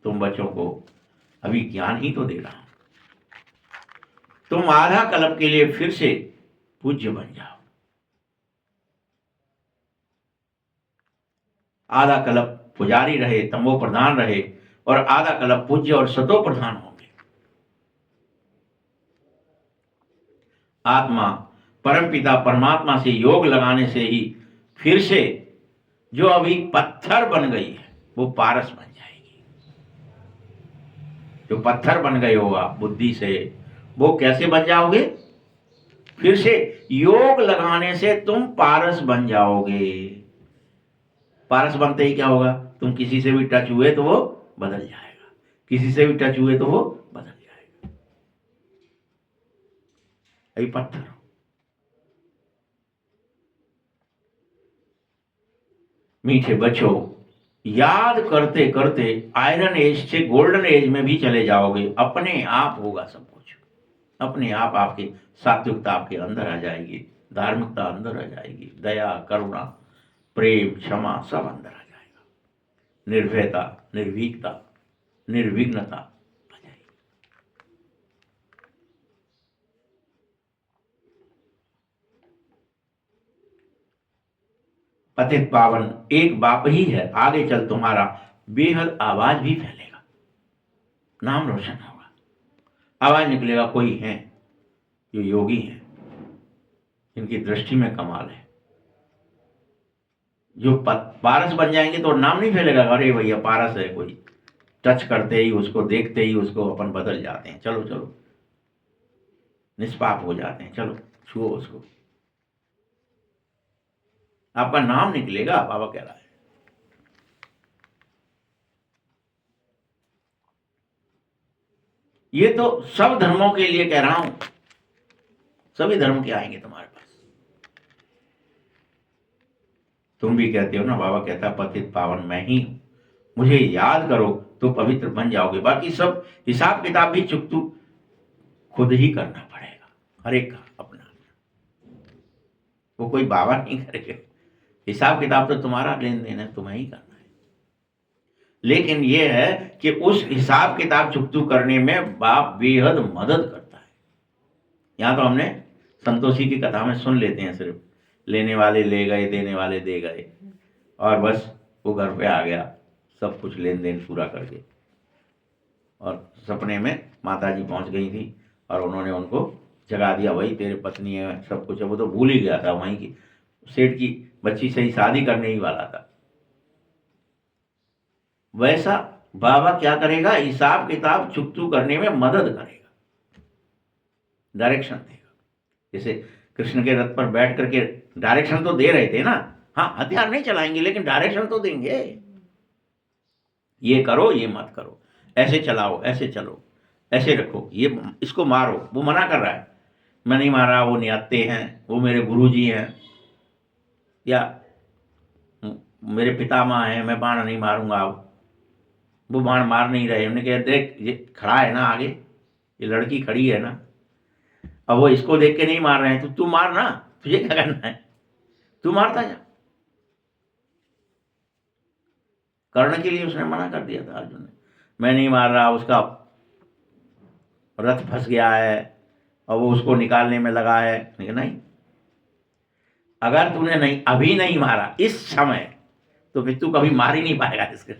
तुम बच्चों को अभी ज्ञान ही तो दे रहा हूं, तुम आधा कल्प के लिए फिर से पूज्य बन जाओ। आधा कल्प पुजारी रहे, तमो प्रधान रहे, और आधा कल्प पूज्य और सतो प्रधान होंगे। आत्मा परमपिता परमात्मा से योग लगाने से ही फिर से जो अभी पत्थर बन गई है वो पारस बन जाएगी। जो पत्थर बन गए हो आप बुद्धि से, वो कैसे बन जाओगे? फिर से योग लगाने से तुम पारस बन जाओगे। पारस बनते ही क्या होगा? तुम किसी से भी टच हुए तो वो बदल जाएगा, किसी से भी टच हुए तो वो बदल जाएगा। अभी पत्थर हो, मीठे बच्चों, याद करते करते आयरन एज से गोल्डन एज में भी चले जाओगे, अपने आप होगा सब कुछ। अपने आप आपके सात्विकता आपके अंदर आ जाएगी, धार्मिकता अंदर आ जाएगी, दया, करुणा, प्रेम, क्षमा सब अंदर आ जाएगा, निर्भयता, निर्भीकता, निर्विघ्नता आ जाएगी। पतित पावन एक बाप ही है, आगे चल तुम्हारा बेहद आवाज भी फैलेगा, नाम रोशन होगा, आवाज निकलेगा, कोई है जो योगी हैं, जिनकी दृष्टि में कमाल है। जो पारस बन जाएंगे तो नाम नहीं फैलेगा, अरे भैया पारस है, कोई टच करते ही उसको, देखते ही उसको अपन बदल जाते हैं, चलो चलो निष्पाप हो जाते हैं, चलो छुओ उसको, आपका नाम निकलेगा, बाबा कह रहा है। ये तो सब धर्मों के लिए कह रहा हूं, सभी धर्म के आएंगे तुम्हारे पास। तुम भी कहते हो ना, बाबा कहता पतित पावन मैं ही हूं, मुझे याद करो तो पवित्र बन जाओगे, बाकी सब हिसाब किताब भी चुकतू खुद ही करना पड़ेगा, हर एक का अपना, वो कोई बाबा नहीं करेगा, हिसाब किताब तो तुम्हारा लेन देन है, तुम्हें ही करना है। लेकिन यह है कि उस हिसाब किताब चुकतू करने में बाप बेहद मदद करता है। यहां तो हमने संतोषी की कथा में सुन लेते हैं, सिर्फ लेने वाले ले गए, देने वाले दे गए, और बस वो घर पे आ गया सब कुछ लेन देन पूरा करके, और सपने में माता जी पहुंच गई थी और उन्होंने उनको जगा दिया, वही तेरे पत्नी है, सब कुछ है। वो तो भूल ही गया था, वहीं की सेठ की बच्ची से ही शादी करने ही वाला था। वैसा बाबा क्या करेगा, हिसाब किताब चुकतू करने में मदद करेगा, डायरेक्शन देगा। जैसे कृष्ण के रथ पर बैठ करके डायरेक्शन तो दे रहे थे ना, हाँ हथियार नहीं चलाएंगे लेकिन डायरेक्शन तो देंगे, ये करो ये मत करो, ऐसे चलाओ ऐसे चलो, ऐसे रखो, ये इसको मारो, वो मना कर रहा है, मैं नहीं मार रहा, वो निहत्ते हैं, वो मेरे गुरुजी हैं, या मेरे पितामह हैं, मैं बाण नहीं मारूंगा। अब वो बाण मार नहीं रहे, उन्होंने कहा देख ये खड़ा है ना आगे, ये लड़की खड़ी है ना, अब वो इसको देख के नहीं मार रहे हैं, तो तू मार ना, तुझे क्या करना है, तू मारता जा। कर्ण के लिए उसने मना कर दिया था अर्जुन ने, मैं नहीं मार रहा, उसका रथ फंस गया है और वो उसको निकालने में लगा है, लेकिन नहीं, अगर तूने नहीं अभी नहीं मारा इस समय, तो फिर तू कभी मार ही नहीं पाएगा इसके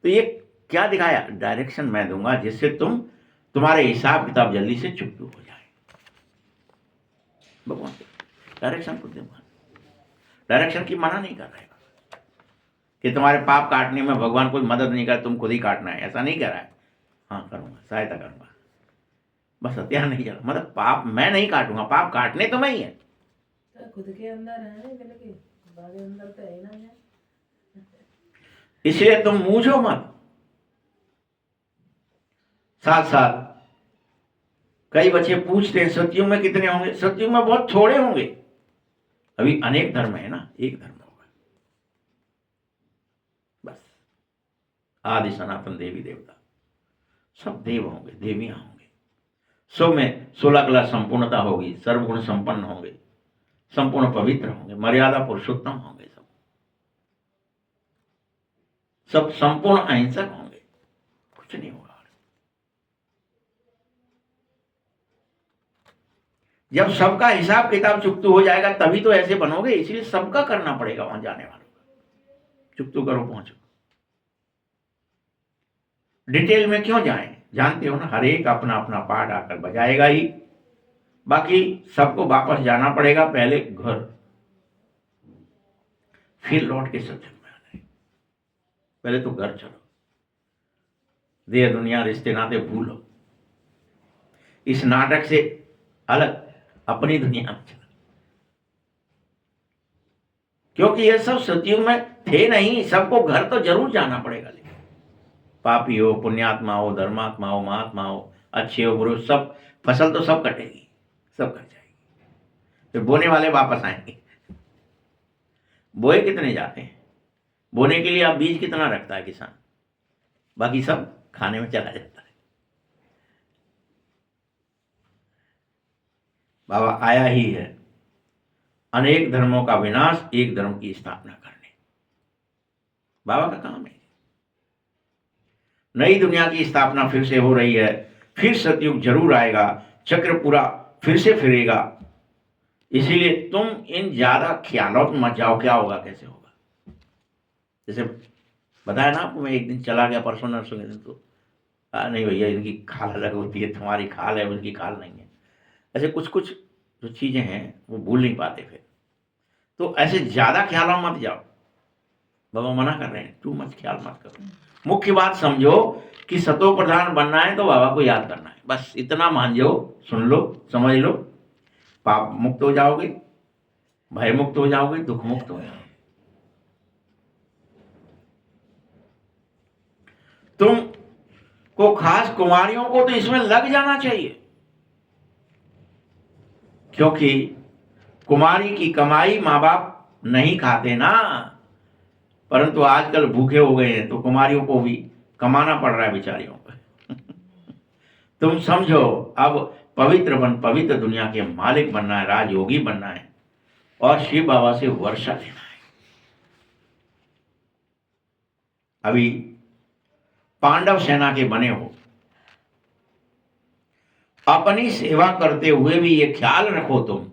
तो ये क्या दिखाया, डायरेक्शन मैं दूंगा जिससे तुम्हारे हिसाब किताब जल्दी से चुकतू हो जाए। भगवान डायरेक्शन को दूंगा, डायरेक्शन की मना नहीं कर रहे कि तुम्हारे पाप काटने में भगवान कोई मदद नहीं कर, तुम खुद ही काटना है, ऐसा नहीं कह रहा है। हाँ करूंगा, सहायता करूंगा, बस हथियार नहीं चला, मतलब पाप मैं नहीं काटूंगा, पाप काटने तो मैं ही है, खुद के अंदर है, बाकी अंदर तो है ही ना। इसलिए तुम मूझो मत। साथ साथ कई बच्चे पूछते हैं सतयुग में कितने होंगे, सतयुग में बहुत थोड़े होंगे, अभी अनेक धर्म है ना, एक धर्म होगा बस। आदि सनातन देवी देवता सब देव होंगे, देवियां होंगे, सब में 16 कला संपूर्णता होगी, सर्वगुण संपन्न होंगे, संपूर्ण पवित्र होंगे, मर्यादा पुरुषोत्तम होंगे, सब संपूर्ण अहिंसक होंगे, कुछ नहीं होगा। जब सबका हिसाब किताब चुकतू हो जाएगा तभी तो ऐसे बनोगे, इसलिए सबका करना पड़ेगा, वहां जाने वालों का चुकतू करो, पहुंचो। डिटेल में क्यों जाएं, जानते हो ना, हर एक अपना अपना पार्ट आकर बजाएगा ही, बाकी सबको वापस जाना पड़ेगा, पहले घर, फिर लौट के सत्संग में आना है। पहले तो घर चलो, देह दुनिया रिश्ते नाते भूलो, इस नाटक से अलग अपनी दुनिया में चलो, क्योंकि ये सब सतयुग में थे नहीं, सबको घर तो जरूर जाना पड़ेगा, लेकिन पापी हो, पुण्यात्मा हो, धर्मात्मा हो, महात्मा हो, अच्छे हो, बुरे, सब फसल तो सब कटेगी, सब कट जाएगी, फिर बोने वाले वापस आएंगे, बोए कितने जाते हैं? बोने के लिए आप बीज कितना रखता है किसान? बाकी सब खाने में चला जाता है। बाबा आया ही है अनेक धर्मों का विनाश, एक धर्म की स्थापना करने। बाबा का काम है। नई दुनिया की स्थापना फिर से हो रही है, फिर सतयुग जरूर आएगा, चक्र पूरा फिर से फिरेगा। इसीलिए तुम इन ज्यादा ख्यालों में मत जाओ, क्या होगा कैसे होगा। जैसे बताया ना आपको, मैं एक दिन चला गया परसों नरसों के दिन, तो नहीं भैया इनकी खाल अलग होती है, तुम्हारी खाल है उनकी खाल नहीं है। ऐसे कुछ कुछ जो चीजें हैं वो भूल नहीं पाते फिर। तो ऐसे ज्यादा ख्यालों में मत जाओ, बाबा मना कर रहे हैं, तू मत ख्याल मत करो। मुख्य बात समझो कि सतो प्रधान बनना है तो बाबा को याद करना है, बस इतना मान जाओ, सुन लो, समझ लो, पाप मुक्त हो जाओगे, भय मुक्त हो जाओगे, दुख मुक्त हो जाओगे। तुम को खास कुमारियों को तो इसमें लग जाना चाहिए, क्योंकि कुमारी की कमाई माँ बाप नहीं खाते ना, परंतु आजकल भूखे हो गए हैं तो कुमारियों को भी कमाना पड़ रहा है बेचारियों को। तुम समझो, अब पवित्र बन, पवित्र दुनिया के मालिक बनना है, राजयोगी बनना है और शिव बाबा से वर्षा लेना है। अभी पांडव सेना के बने हो, अपनी सेवा करते हुए भी ये ख्याल रखो तुम,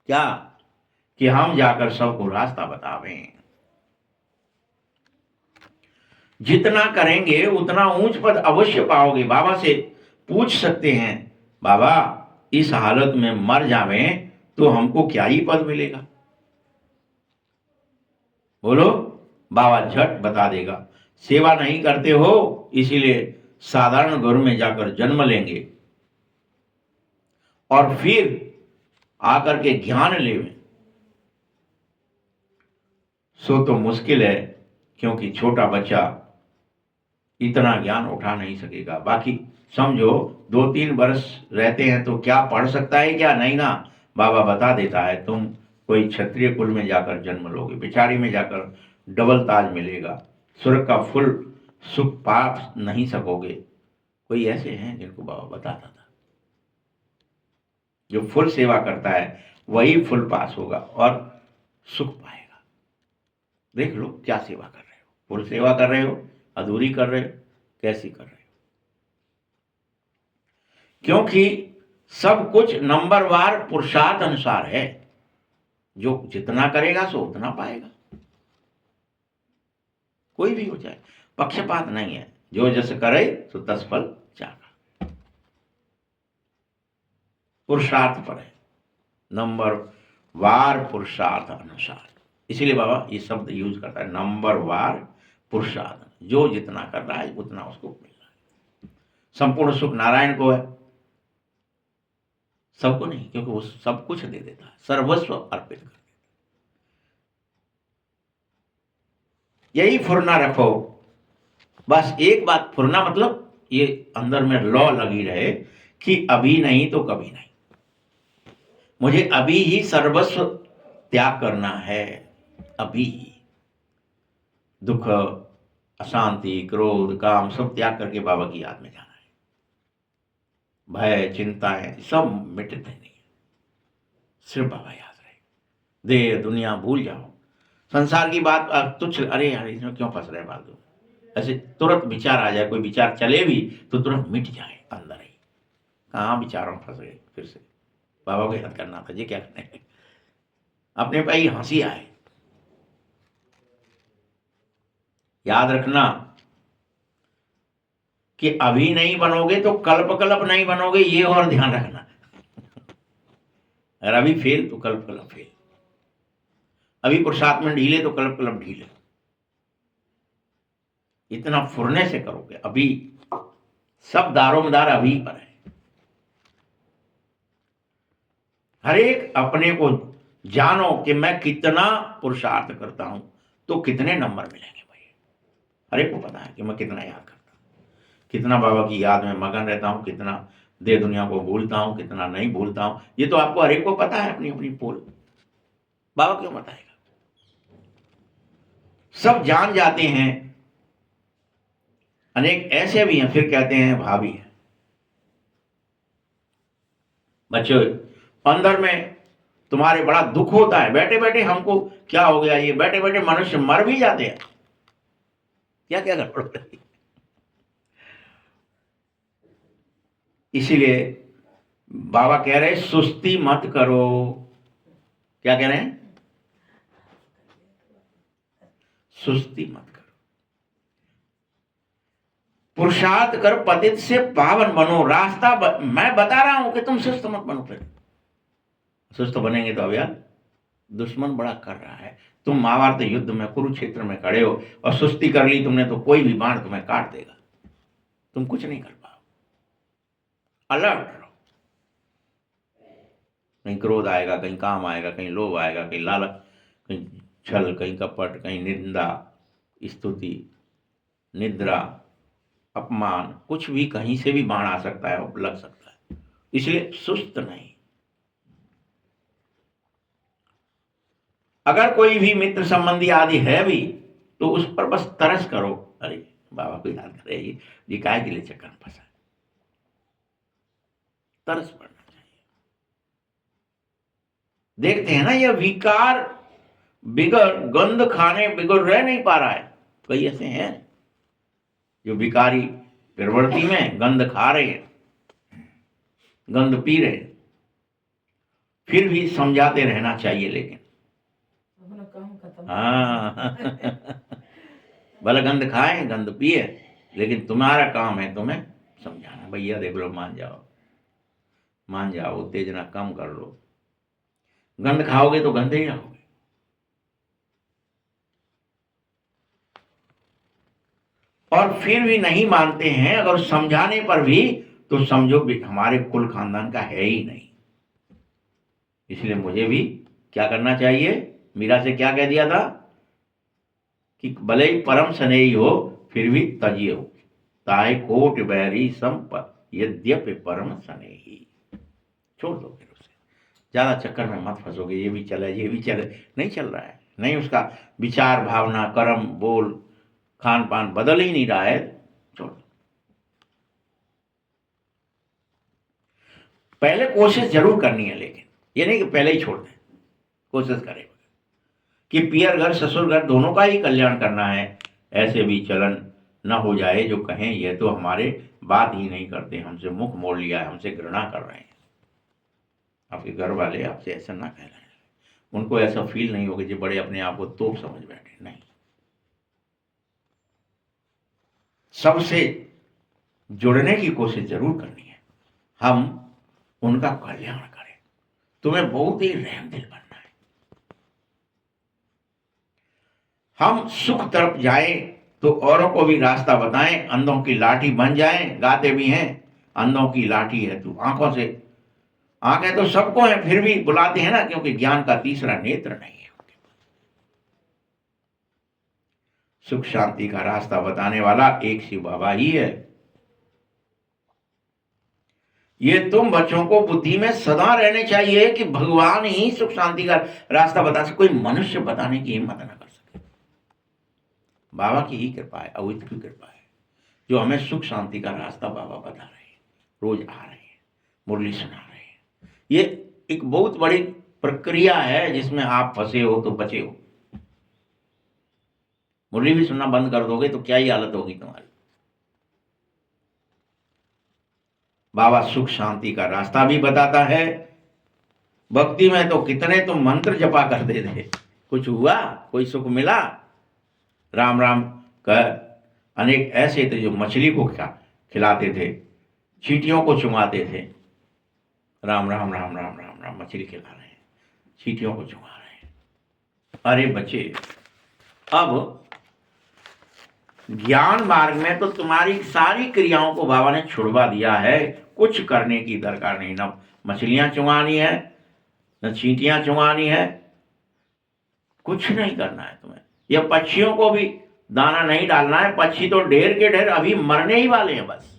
क्या, कि हम जाकर सबको रास्ता बतावें। जितना करेंगे उतना ऊंच पद अवश्य पाओगे। बाबा से पूछ सकते हैं, बाबा इस हालत में मर जावें तो हमको क्या ही पद मिलेगा? बोलो, बाबा झट बता देगा। सेवा नहीं करते हो इसीलिए साधारण घर में जाकर जन्म लेंगे और फिर आकर के ज्ञान लेवें, सो तो मुश्किल है, क्योंकि छोटा बच्चा इतना ज्ञान उठा नहीं सकेगा। बाकी समझो 2-3 वर्ष रहते हैं तो क्या पढ़ सकता है, क्या नहीं ना, बाबा बता देता है। तुम कोई क्षत्रिय कुल में जाकर जन्म लोगे, पिछाड़ी में जाकर डबल ताज मिलेगा, स्वर्ग का फुल सुख पा नहीं सकोगे। कोई ऐसे हैं जिनको बाबा बताता था, जो फुल सेवा करता है वही फुल पास होगा और सुख पाएगा। देख लो क्या सेवा कर रहे हो, फुल सेवा कर रहे हो, अधूरी कर रहे हो, कैसी कर रहे हो? क्योंकि सब कुछ नंबरवार पुरुषार्थ अनुसार है, जो जितना करेगा सो उतना पाएगा। कोई भी हो जाए, पक्षपात नहीं है, जो जस करे तो तस फल चाहा। पुरुषार्थ पर है, नंबर वार पुरुषार्थ अनुसार। इसीलिए बाबा ये शब्द यूज करता है, नंबर वार पुरुषार्थ। जो जितना कर रहा है उतना उसको मिल रहा है। संपूर्ण सुख नारायण को है, सबको नहीं, क्योंकि वो सब कुछ दे देता है, सर्वस्व अर्पित कर देता है। यही फुरना रखो, बस एक बात, फुरना मतलब ये अंदर में लॉ लगी रहे कि अभी नहीं तो कभी नहीं, मुझे अभी ही सर्वस्व त्याग करना है, अभी ही दुख, अशांति, क्रोध, काम सब त्याग करके बाबा की याद में जाना है। भय, चिंताएं सब मिटते नहीं, सिर्फ बाबा याद रहे। देह दुनिया भूल जाओ, संसार की बात तुच्छ, अरे यार इसमें क्यों फंस रहे फालतू, ऐसे तुरंत विचार आ जाए, कोई विचार चले भी तो तुरंत मिट जाए अंदर ही। कहाँ विचारों में फंस गए, फिर से बाबा को याद करना था, ये क्या करने अपने पे ही हंसी आए। याद रखना कि अभी नहीं बनोगे तो कल्प कल्प नहीं बनोगे, ये और ध्यान रखना। अगर अभी फेल तो कल्प कल्प फेल, अभी पुरुषार्थ में ढीले तो कल्प कल्प ढीले। इतना फुरने से करोगे, अभी सब दारोमदार अभी पर है। हर एक अपने को जानो कि मैं कितना पुरुषार्थ करता हूं तो कितने नंबर मिलेंगे भाई। हर एक को पता है कि मैं कितना याद करता हूं, कितना बाबा की याद में मगन रहता हूं, कितना देह दुनिया को भूलता हूं, कितना नहीं भूलता हूं। ये तो आपको हर एक को पता है, अपनी अपनी पोल। बाबा क्यों बताएगा? सब जान जाते हैं, अनेक ऐसे भी हैं फिर कहते हैं भाभी है। बच्चों, अंदर में तुम्हारे बड़ा दुख होता है, बैठे बैठे हमको क्या हो गया, ये बैठे बैठे मनुष्य मर भी जाते हैं, क्या क्या गड़बड़ हो रही है। इसीलिए बाबा कह रहे सुस्ती मत करो। क्या कह रहे हैं? सुस्ती मत करो, पुरुषार्थ कर पतित से पावन बनो। मैं बता रहा हूं कि तुम सुस्त मत बनो। फिर सुस्त बनेंगे तो अब यार दुश्मन बड़ा कर रहा है। तुम महाभारत युद्ध में कुरुक्षेत्र में खड़े हो और सुस्ती कर ली तुमने तो कोई भी बाण तुम्हें काट देगा, तुम कुछ नहीं कर पाओ। अलर्ट रहो, कहीं क्रोध आएगा, कहीं काम आएगा, कहीं लोभ आएगा, कहीं लालच, कहीं छल, कहीं कपट, कहीं निंदा स्तुति निद्रा अपमान, कुछ भी कहीं से भी बाण आ सकता है और लग सकता है। इसलिए सुस्त नहीं। अगर कोई भी मित्र संबंधी आदि है भी तो उस पर बस तरस करो, अरे बाबा को याद करे, ये काय के लिए चक्कर में फंसा, तरस पड़ना चाहिए। देखते हैं ना, यह विकार बिगड़ गंध खाने बिगड़ रह नहीं पा रहा है। कई ऐसे हैं जो विकारी प्रवृत्ति में गंध खा रहे हैं, गंध पी रहे हैं, फिर भी समझाते रहना चाहिए। लेकिन अपना काम खत्म। हाँ भले गंध खाए गंध पिए, लेकिन तुम्हारा काम है तुम्हें समझाना, भैया देख लो, मान जाओ, उत्तेजना कम कर लो। गंध खाओगे तो गंधे ही रहोगे। और फिर भी नहीं मानते हैं, अगर समझाने पर भी तो समझो भी हमारे कुल खानदान का है ही नहीं। इसलिए मुझे भी क्या करना चाहिए? मीरा से क्या कह दिया था कि भले ही परम स्नेही हो फिर भी तजिए हो, ताए कोट बैरी संपत यद्यपि परम स्नेही। छोड़ दो, फिर उसे ज्यादा चक्कर में मत फंसोगे। ये भी चले, ये भी चले, नहीं चल रहा है, नहीं उसका विचार भावना कर्म बोल खान पान बदल ही नहीं रहा है, छोड़ दो। पहले कोशिश जरूर करनी है, लेकिन ये नहीं कि पहले ही छोड़ दें, कोशिश करें कि पियर घर ससुर घर दोनों का ही कल्याण करना है। ऐसे भी चलन न हो जाए जो कहें ये तो हमारे बात ही नहीं करते, हमसे मुख मोड़ लिया है, हमसे घृणा कर रहे हैं। आपके घर वाले आपसे ऐसा ना कह रहे हैं, उनको ऐसा फील नहीं होगा जो बड़े अपने आप को तोप समझ बैठे। नहीं, सबसे जुड़ने की कोशिश जरूर करनी है, हम उनका कल्याण करें। तुम्हें बहुत ही रहम दिल बनना है। हम सुख तरफ जाएं तो औरों को भी रास्ता बताएं, अंधों की लाठी बन जाएं। गाते भी हैं, अंधों की लाठी है तू आंखों से, आंखें तो सबको हैं फिर भी बुलाते हैं ना, क्योंकि ज्ञान का तीसरा नेत्र नहीं है। सुख शांति का रास्ता बताने वाला एक शिव बाबा ही है। ये तुम बच्चों को बुद्धि में सदा रहने चाहिए कि भगवान ही सुख शांति का रास्ता बता सके, कोई मनुष्य बताने की हिम्मत न कर सके। बाबा की ही कृपा है, अवैध की कृपा है, जो हमें सुख शांति का रास्ता बाबा बता रहे हैं, रोज आ रहे हैं, मुरली सुना रहे हैं। ये एक बहुत बड़ी प्रक्रिया है जिसमें आप फंसे हो तो बचे हो। मुरली भी सुनना बंद कर दोगे तो क्या ही हालत होगी तुम्हारी। बाबा सुख शांति का रास्ता भी बताता है। भक्ति में तो कितने तो मंत्र जपा कर दे थे, कुछ हुआ, कोई सुख मिला? राम राम कह। अनेक ऐसे थे जो मछली को खिलाते थे, चींटियों को चुमाते थे। राम राम राम राम राम राम, मछली खिला रहे हैं, चींटियों को चुमा रहे हैं। अरे बच्चे, अब ज्ञान मार्ग में तो तुम्हारी सारी क्रियाओं को बाबा ने छुड़वा दिया है, कुछ करने की दरकार नहीं। न मछलियां चुंगानी है, न चींटियां चुंगानी है, कुछ नहीं करना है तुम्हें। या पक्षियों को भी दाना नहीं डालना है, पक्षी तो ढेर के ढेर अभी मरने ही वाले हैं। बस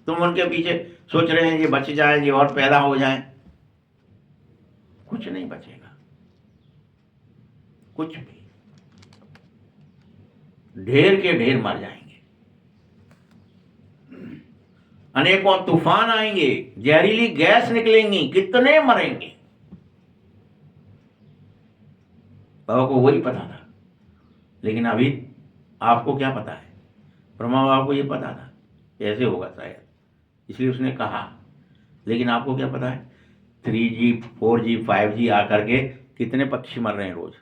तुम उनके पीछे सोच रहे हैं ये बच जाए, ये और पैदा हो जाए, कुछ नहीं बचेगा, कुछ भी। ढेर के ढेर मर जाएंगे। अनेकों तूफान आएंगे, जहरीली गैस निकलेंगी, कितने मरेंगे। बाबा को वही पता था, लेकिन अभी आपको क्या पता है? ब्रह्मा बाबा को ये पता था कैसे होगा शायद, इसलिए उसने कहा। लेकिन आपको क्या पता है? 3G 4G 5G आकर के कितने पक्षी मर रहे हैं रोज।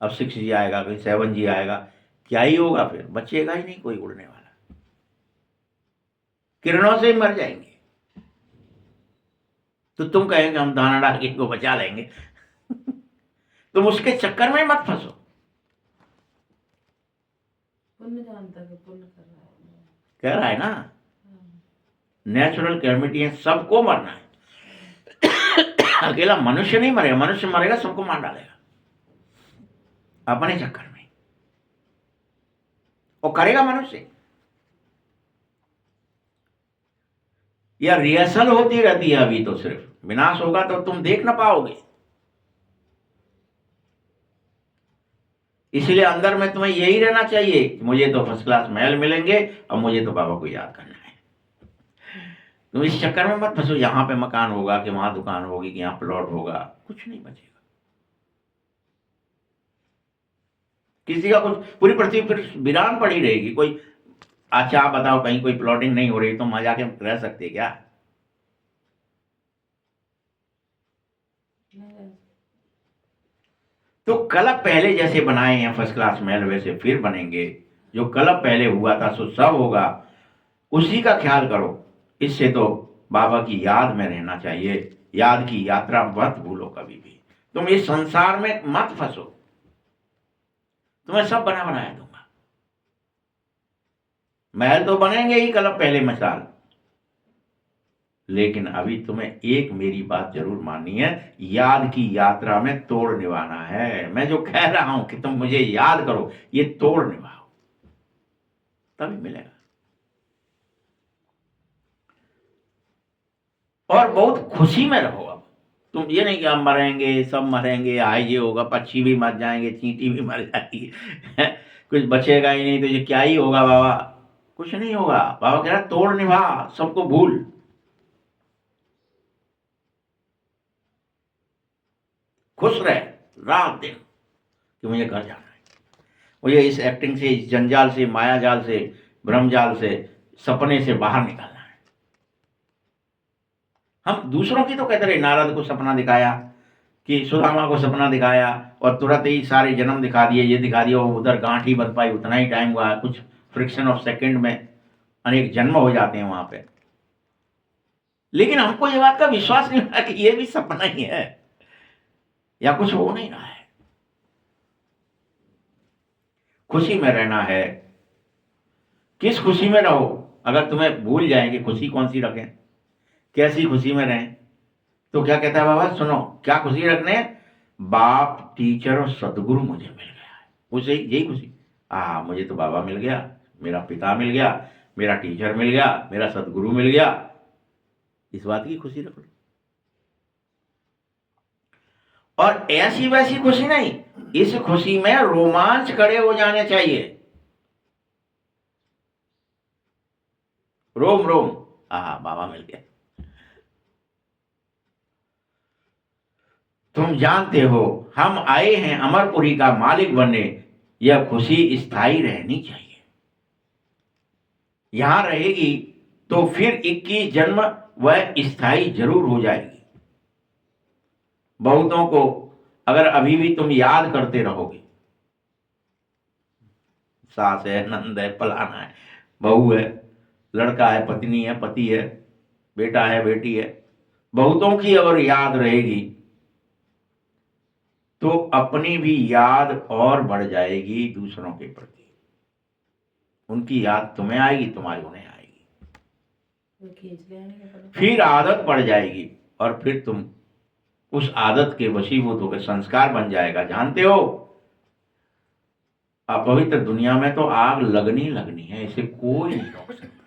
अब 6G आएगा, फिर 7G आएगा, क्या ही होगा? फिर बचेगा ही नहीं कोई उड़ने वाला, किरणों से ही मर जाएंगे। तो तुम कहेंगे हम दाना डाल के इनको बचा लेंगे तुम उसके चक्कर में मत फंसो। पुण्य जानता कि पुण्य कर रहा है। कह रहा है ना, हाँ। नेचुरल कैलमिटी है, सबको मरना है। अकेला मनुष्य नहीं मरेगा, मनुष्य मरेगा सबको मार डालेगा अपने चक्कर में। वो करेगा मनुष्य, या रिहर्सल होती रहती है अभी तो। सिर्फ विनाश होगा तो तुम देख ना पाओगे। इसलिए अंदर में तुम्हें यही रहना चाहिए कि मुझे तो फर्स्ट क्लास महल मिलेंगे और मुझे तो बाबा को याद करना है। तुम इस चक्कर में मत फंसो, यहां पे मकान होगा कि वहां दुकान होगी कि यहां प्लॉट होगा, कुछ नहीं बचेगा किसी का कुछ। पूरी पृथ्वी फिर वीरान पड़ी रहेगी। कोई अच्छा आप बताओ, कहीं कोई प्लॉटिंग नहीं हो रही तो वहां जाके रह सकते क्या? नहीं। तो क्लब पहले जैसे बनाए हैं फर्स्ट क्लास महल, वैसे फिर बनेंगे। जो क्लब पहले हुआ था सो सब होगा, उसी का ख्याल करो। इससे तो बाबा की याद में रहना चाहिए। याद की यात्रा मत भूलो कभी भी। तुम इस संसार में मत फंसो, तुम्हें सब बना बनाया दूंगा। महल तो बनेंगे ही क्लब पहले मिसाल, लेकिन अभी तुम्हें एक मेरी बात जरूर माननी है, याद की यात्रा में तोड़ निभाना है। मैं जो कह रहा हूं कि तुम मुझे याद करो, ये तोड़ निभाओ, तभी मिलेगा। और बहुत खुशी में रहो। अब तुम ये नहीं कि हम मरेंगे, सब मरेंगे, आज ये होगा, पक्षी भी मर जाएंगे, चींटी भी मर जाएगी कुछ बचेगा ही नहीं, तो ये क्या ही होगा बाबा? कुछ नहीं होगा। बाबा कह रहा तोड़ निभा, सबको भूल। खुश रहे रात दिन कि मुझे घर जाना है, मुझे इस एक्टिंग से, इस जंजाल से, माया जाल से, भ्रम जाल से, सपने से बाहर निकालना है। हम दूसरों की तो कहते रहे, नारद को सपना दिखाया कि सुदामा को सपना दिखाया और तुरंत ही सारे जन्म दिखा दिए, ये दिखा दिया, वो उधर गांठ ही बन पाई, उतना ही टाइम हुआ, कुछ फ्रिक्शन ऑफ सेकंड में अनेक जन्म हो जाते हैं वहां पे। लेकिन हमको ये बात का विश्वास नहीं होता कि ये भी सपना ही है या कुछ हो नहीं रहा है। खुशी में रहना है। किस खुशी में रहो? अगर तुम्हें भूल जाएंगे खुशी कौन सी रखें, कैसी खुशी में रहें? तो क्या कहता है बाबा, सुनो क्या खुशी रखने? बाप, टीचर और सदगुरु मुझे मिल गया है, उसे यही खुशी। मुझे तो बाबा मिल गया, मेरा पिता मिल गया, मेरा टीचर मिल गया, मेरा सदगुरु मिल गया, इस बात की खुशी रख लो। और ऐसी वैसी खुशी नहीं, इस खुशी में रोमांच खड़े हो जाने चाहिए। रोम रोम, बाबा मिल गया। तुम जानते हो हम आए हैं अमरपुरी का मालिक बनने, यह खुशी स्थायी रहनी चाहिए। यहां रहेगी तो फिर 21 जन्म वह स्थायी जरूर हो जाएगी। बहुतों को अगर अभी भी तुम याद करते रहोगे, सास है, नंद है, फलाना है, बहू है, लड़का है, पत्नी है, पति है, बेटा है, बेटी है, बहुतों की अगर याद रहेगी तो अपनी भी याद और बढ़ जाएगी दूसरों के प्रति। उनकी याद तुम्हें आएगी, तुम्हारी उन्हें आएगी, वो खींच लेंगे। फिर आदत पड़ जाएगी और फिर तुम उस आदत के वशीभूत होकर संस्कार बन जाएगा। जानते हो अपवित्र दुनिया में तो आग लगनी लगनी है, इसे कोई नहीं रोक सकता।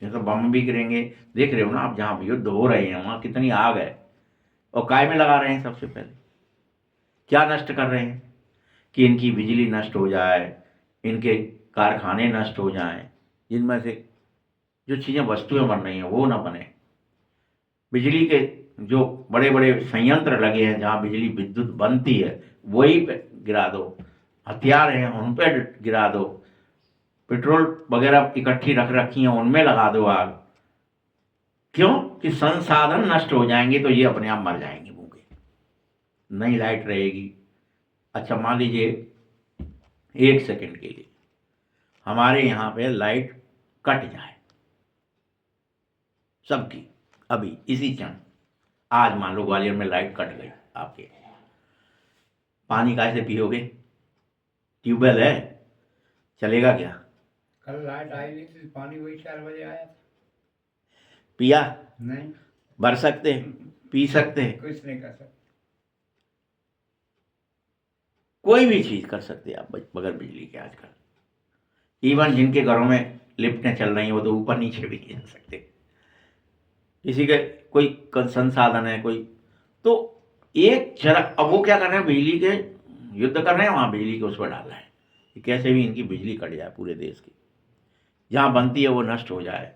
ये तो बम भी गिरेंगे, देख रहे हो ना आप, जहां युद्ध हो रहे हैं वहां कितनी आग है, और काय में लगा रहे हैं? सबसे पहले क्या नष्ट कर रहे हैं कि इनकी बिजली नष्ट हो जाए, इनके कारखाने नष्ट हो जाएं, जिनमें से जो चीज़ें वस्तुएं बन रही हैं वो ना बने, बिजली के जो बड़े बड़े संयंत्र लगे हैं जहाँ बिजली विद्युत बनती है वही पे गिरा दो, हथियार हैं उन पे गिरा दो, पेट्रोल वगैरह इकट्ठी रख रखी हैं उनमें लगा दो आग। क्यों? कि संसाधन नष्ट हो जाएंगे तो ये अपने आप मर जाएंगे भूखे, नहीं लाइट रहेगी। अच्छा मान लीजिए 1 सेकंड के लिए हमारे यहाँ पे लाइट कट जाए सबकी, अभी इसी क्षण, आज मान लो ग्वालियर में लाइट कट गई आपके, पानी कैसे पियोगे? ट्यूबवेल है, चलेगा क्या? कल लाइट आई नहीं थी, पानी वही 4 बजे आया था। पिया? नहीं, भर सकते, पी सकते, कुछ नहीं कर सकते। कोई भी चीज कर सकते आप बगैर बिजली के आजकल। इवन जिनके घरों में लिफ्टें चल रही हैं वो तो ऊपर नीचे भी नहीं जा सकते, किसी के कोई संसाधन है कोई तो एक जरा, अब वो क्या कर रहे हैं, बिजली के युद्ध कर रहे हैं, वहां बिजली के उस पर डाल रहे हैं कि कैसे भी इनकी बिजली कट जाए पूरे देश की, जहाँ बनती है वो नष्ट हो जाए।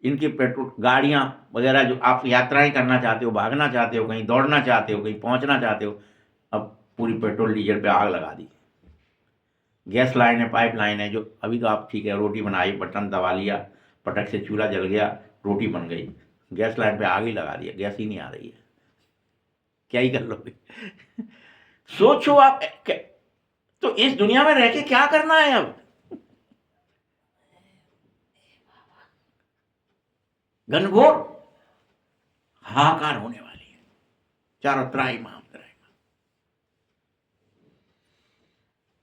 इनकी पेट्रोल गाड़ियाँ वगैरह जो आप यात्राएं करना चाहते हो, भागना चाहते हो, कहीं दौड़ना चाहते हो, कहीं पहुंचना चाहते हो, अब पूरी पेट्रोल डीजल पे आग लगा दी। गैस लाइन है, पाइप लाइन है, जो अभी तो आप ठीक है रोटी बनाई, बटन दबा लिया, पटक से चूल्हा जल गया, रोटी बन गई। गैस लाइन पे आग ही लगा दिया, गैस ही नहीं आ रही है, क्या ही कर लोगे? सोचो आप तो इस दुनिया में रह के क्या करना है अब? घनघोर हाहाकार होने वाली है, चारों त्राहिमाम रहेगा।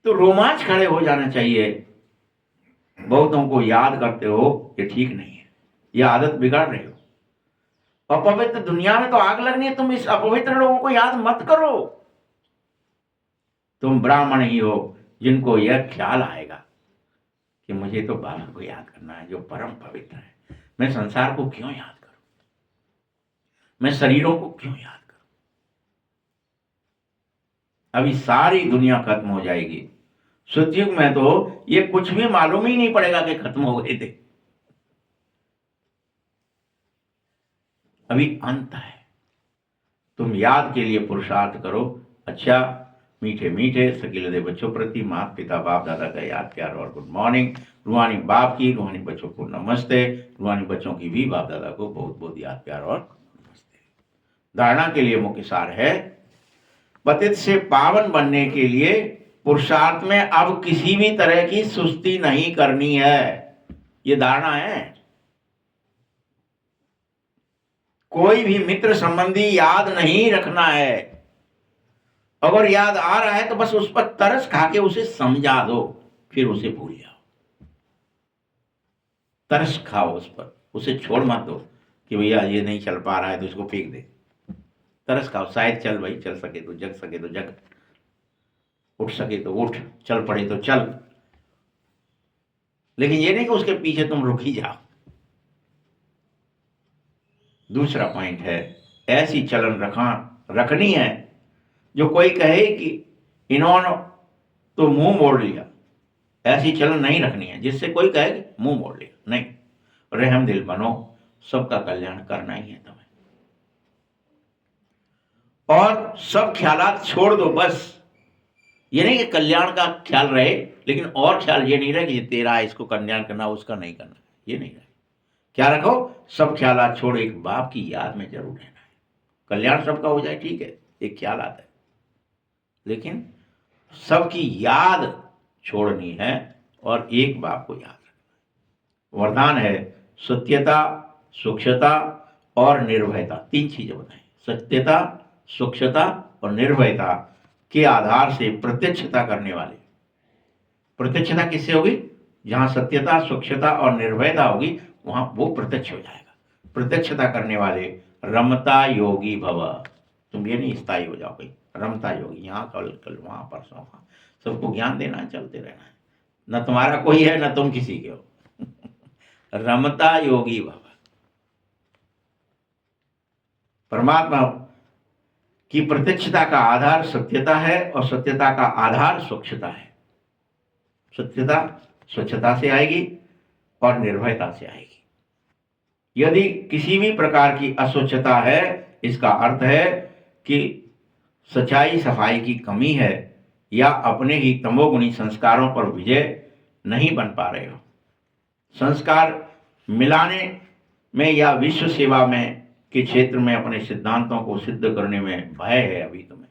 तो रोमांच खड़े हो जाना चाहिए। बहुतों को याद करते हो, ये ठीक नहीं है, ये आदत बिगाड़ रहे हो। अपवित्र दुनिया में तो आग लगनी है, तुम इस अपवित्र लोगों को याद मत करो। तुम ब्राह्मण ही हो जिनको यह ख्याल आएगा कि मुझे तो बाबा को याद करना है जो परम पवित्र है, मैं संसार को क्यों याद करूं, मैं शरीरों को क्यों याद करूं? अभी सारी दुनिया खत्म हो जाएगी। सतयुग में तो ये कुछ भी मालूम ही नहीं पड़ेगा कि खत्म हो गए थे। अभी अंत है, तुम याद के लिए पुरुषार्थ करो। अच्छा मीठे मीठे सकीलदे बच्चों प्रति माता पिता बाप दादा का याद प्यार और गुड मॉर्निंग। रूहानी बाप की, रूहानी बच्चों को नमस्ते, रूहानी बच्चों की भी बाप दादा को बहुत बहुत याद प्यार और नमस्ते। धारणा के लिए मुख्य सार है, पतित से पावन बनने के लिए पुरुषार्थ में अब किसी भी तरह की सुस्ती नहीं करनी है, ये धारणा है। कोई भी मित्र संबंधी याद नहीं रखना है, अगर याद आ रहा है तो बस उस पर तरस खा के उसे समझा दो, फिर उसे भूल जाओ। तरस खाओ उस पर, उसे छोड़ मत दो कि भैया ये नहीं चल पा रहा है तो इसको फेंक दे। तरस खाओ, शायद चल भाई, चल सके तो जग, सके तो जग, उठ सके तो उठ, चल पड़े तो चल, लेकिन ये नहीं कि उसके पीछे तुम रुक ही जाओ। दूसरा पॉइंट है, ऐसी चलन रखनी है जो कोई कहे कि इन्होंने तो मुंह मोड़ लिया, ऐसी चलन नहीं रखनी है जिससे कोई कहे कि मुंह मोड़ लिया, नहीं। रहम दिल बनो, सबका कल्याण करना ही है तुम्हें, और सब ख्यालात छोड़ दो बस। ये नहीं कि कल्याण का ख्याल रहे, लेकिन और ख्याल ये नहीं रहे कि ये तेरा है, इसको कल्याण करना, उसका नहीं करना, ये नहीं रहे। क्या रखो? सब ख्यालात छोड़ एक बाप की याद में जरूर रहना है। कल्याण सबका हो जाए ठीक है, एक ख्याल आता है, लेकिन सबकी याद छोड़नी है और एक बाप को याद रखना है। वरदान है सत्यता, सूक्ष्मता और निर्भयता, 3 चीजें बताएं। सत्यता, सूक्ष्मता और निर्भयता के आधार से प्रत्यक्षता करने वाले, प्रत्यक्षता किससे होगी? जहां सत्यता, सूक्ष्मता और निर्भयता होगी वहां वो प्रत्यक्ष हो जाएगा। प्रत्यक्षता करने वाले रमता योगी भव, तुम ये नहीं स्थायी हो जाओ कोई रमता योगी, यहां कल कल वहां परसों वहां, सबको ज्ञान देना है, चलते रहना है, न तुम्हारा कोई है न तुम किसी के हो। रमता योगी भव, परमात्मा की प्रत्यक्षता का आधार सत्यता है और सत्यता का आधार सूक्ष्मता है। सत्यता स्वच्छता से आएगी और निर्भयता से आएगी। यदि किसी भी प्रकार की अस्वच्छता है, इसका अर्थ है कि सच्चाई सफाई की कमी है या अपने ही तमोगुणी संस्कारों पर विजय नहीं बन पा रहे हो। संस्कार मिलाने में या विश्व सेवा में के क्षेत्र में अपने सिद्धांतों को सिद्ध करने में भय है अभी तुम्हें।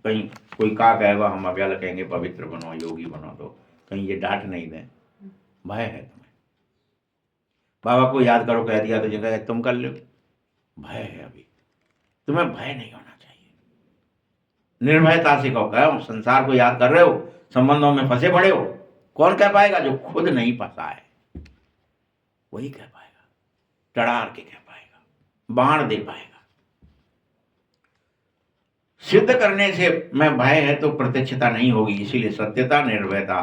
कहीं कोई का कहेगा हम अव्याल कहेंगे पवित्र बनो योगी बनो, तो कहीं ये डांट नहीं दें, भय है तुम्हें। बाबा को याद करो कह दिया तो जगह तुम कर लो, भय है अभी तुम्हें, भय नहीं होना चाहिए। निर्भयता से कहो संसार को याद कर रहे हो, संबंधों में फंसे पड़े हो, कौन कह पाएगा? जो खुद नहीं फंसा है वही कह पाएगा, टड़ार के कह पाएगा, बाण दे पाएगा। सिद्ध करने से मैं भय है तो प्रत्यक्षता नहीं होगी, इसीलिए सत्यता निर्भयता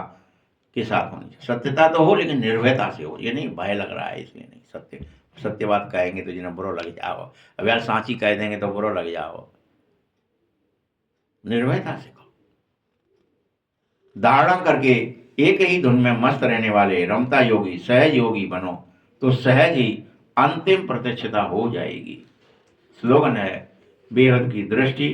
के साथ होनी चाहिए। सत्यता तो हो लेकिन निर्भयता से हो, ये नहीं भय लग रहा है इसलिए नहीं। सत्य बात कहेंगे तो जिन्हें बुरो लग जाओ, अब यार सांची कह देंगे तो बुरो लग जाओ, निर्भयता से कहो। धारणा करके एक ही धुन में मस्त रहने वाले रमता योगी सहज योगी बनो, तो सहज ही अंतिम प्रत्यक्षता हो जाएगी। स्लोगन है बेहद की दृष्टि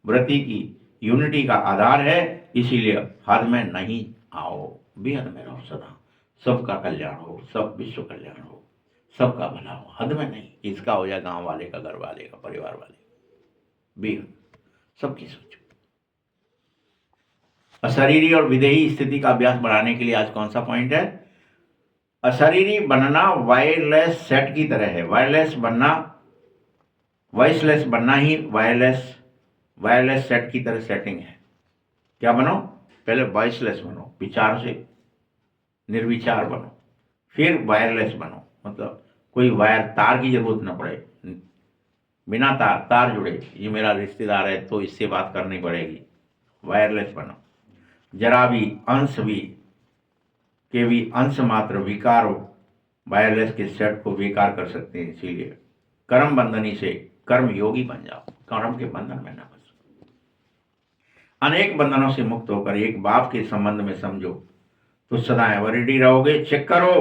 व्रति की यूनिटी का आधार है, इसीलिए हद में नहीं आओ, बेहद में रहो सदा। सबका कल्याण हो, सब विश्व कल्याण हो, सबका भला हो, हद में नहीं। इसका हो या गांव वाले का, घर वाले का, परिवार वाले, बेहद सबकी सोचो। अशरीरी और विदेही स्थिति का अभ्यास बढ़ाने के लिए आज कौन सा पॉइंट है? अशरीरी बनना वायरलेस सेट की तरह है। वायरलेस बनना, वॉइसलेस बनना ही वायरलेस सेट की तरह सेटिंग है। क्या बनो? पहले वॉइसलेस बनो, विचार से निर्विचार बनो, फिर वायरलेस बनो, मतलब कोई वायर तार की जरूरत न पड़े, बिना तार जुड़े, ये मेरा रिश्तेदार है तो इससे बात करनी पड़ेगी, वायरलेस बनो। जरा भी अंश मात्र विकार वायरलेस के सेट को बेकार कर सकते हैं। इसीलिए कर्म बंधनी से कर्म योगी बन जाओ, कर्म के बंधन में न फंसो। अनेक बंधनों से मुक्त होकर एक बाप के संबंध में समझो तो सदा एवरिडी रहोगे। चेक करो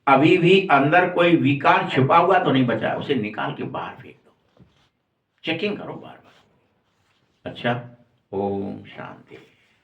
अभी भी अंदर कोई विकार छिपा हुआ तो नहीं बचा है, उसे निकाल के बाहर फेंक दो। चेकिंग करो बार बार। अच्छा, ओम शांति।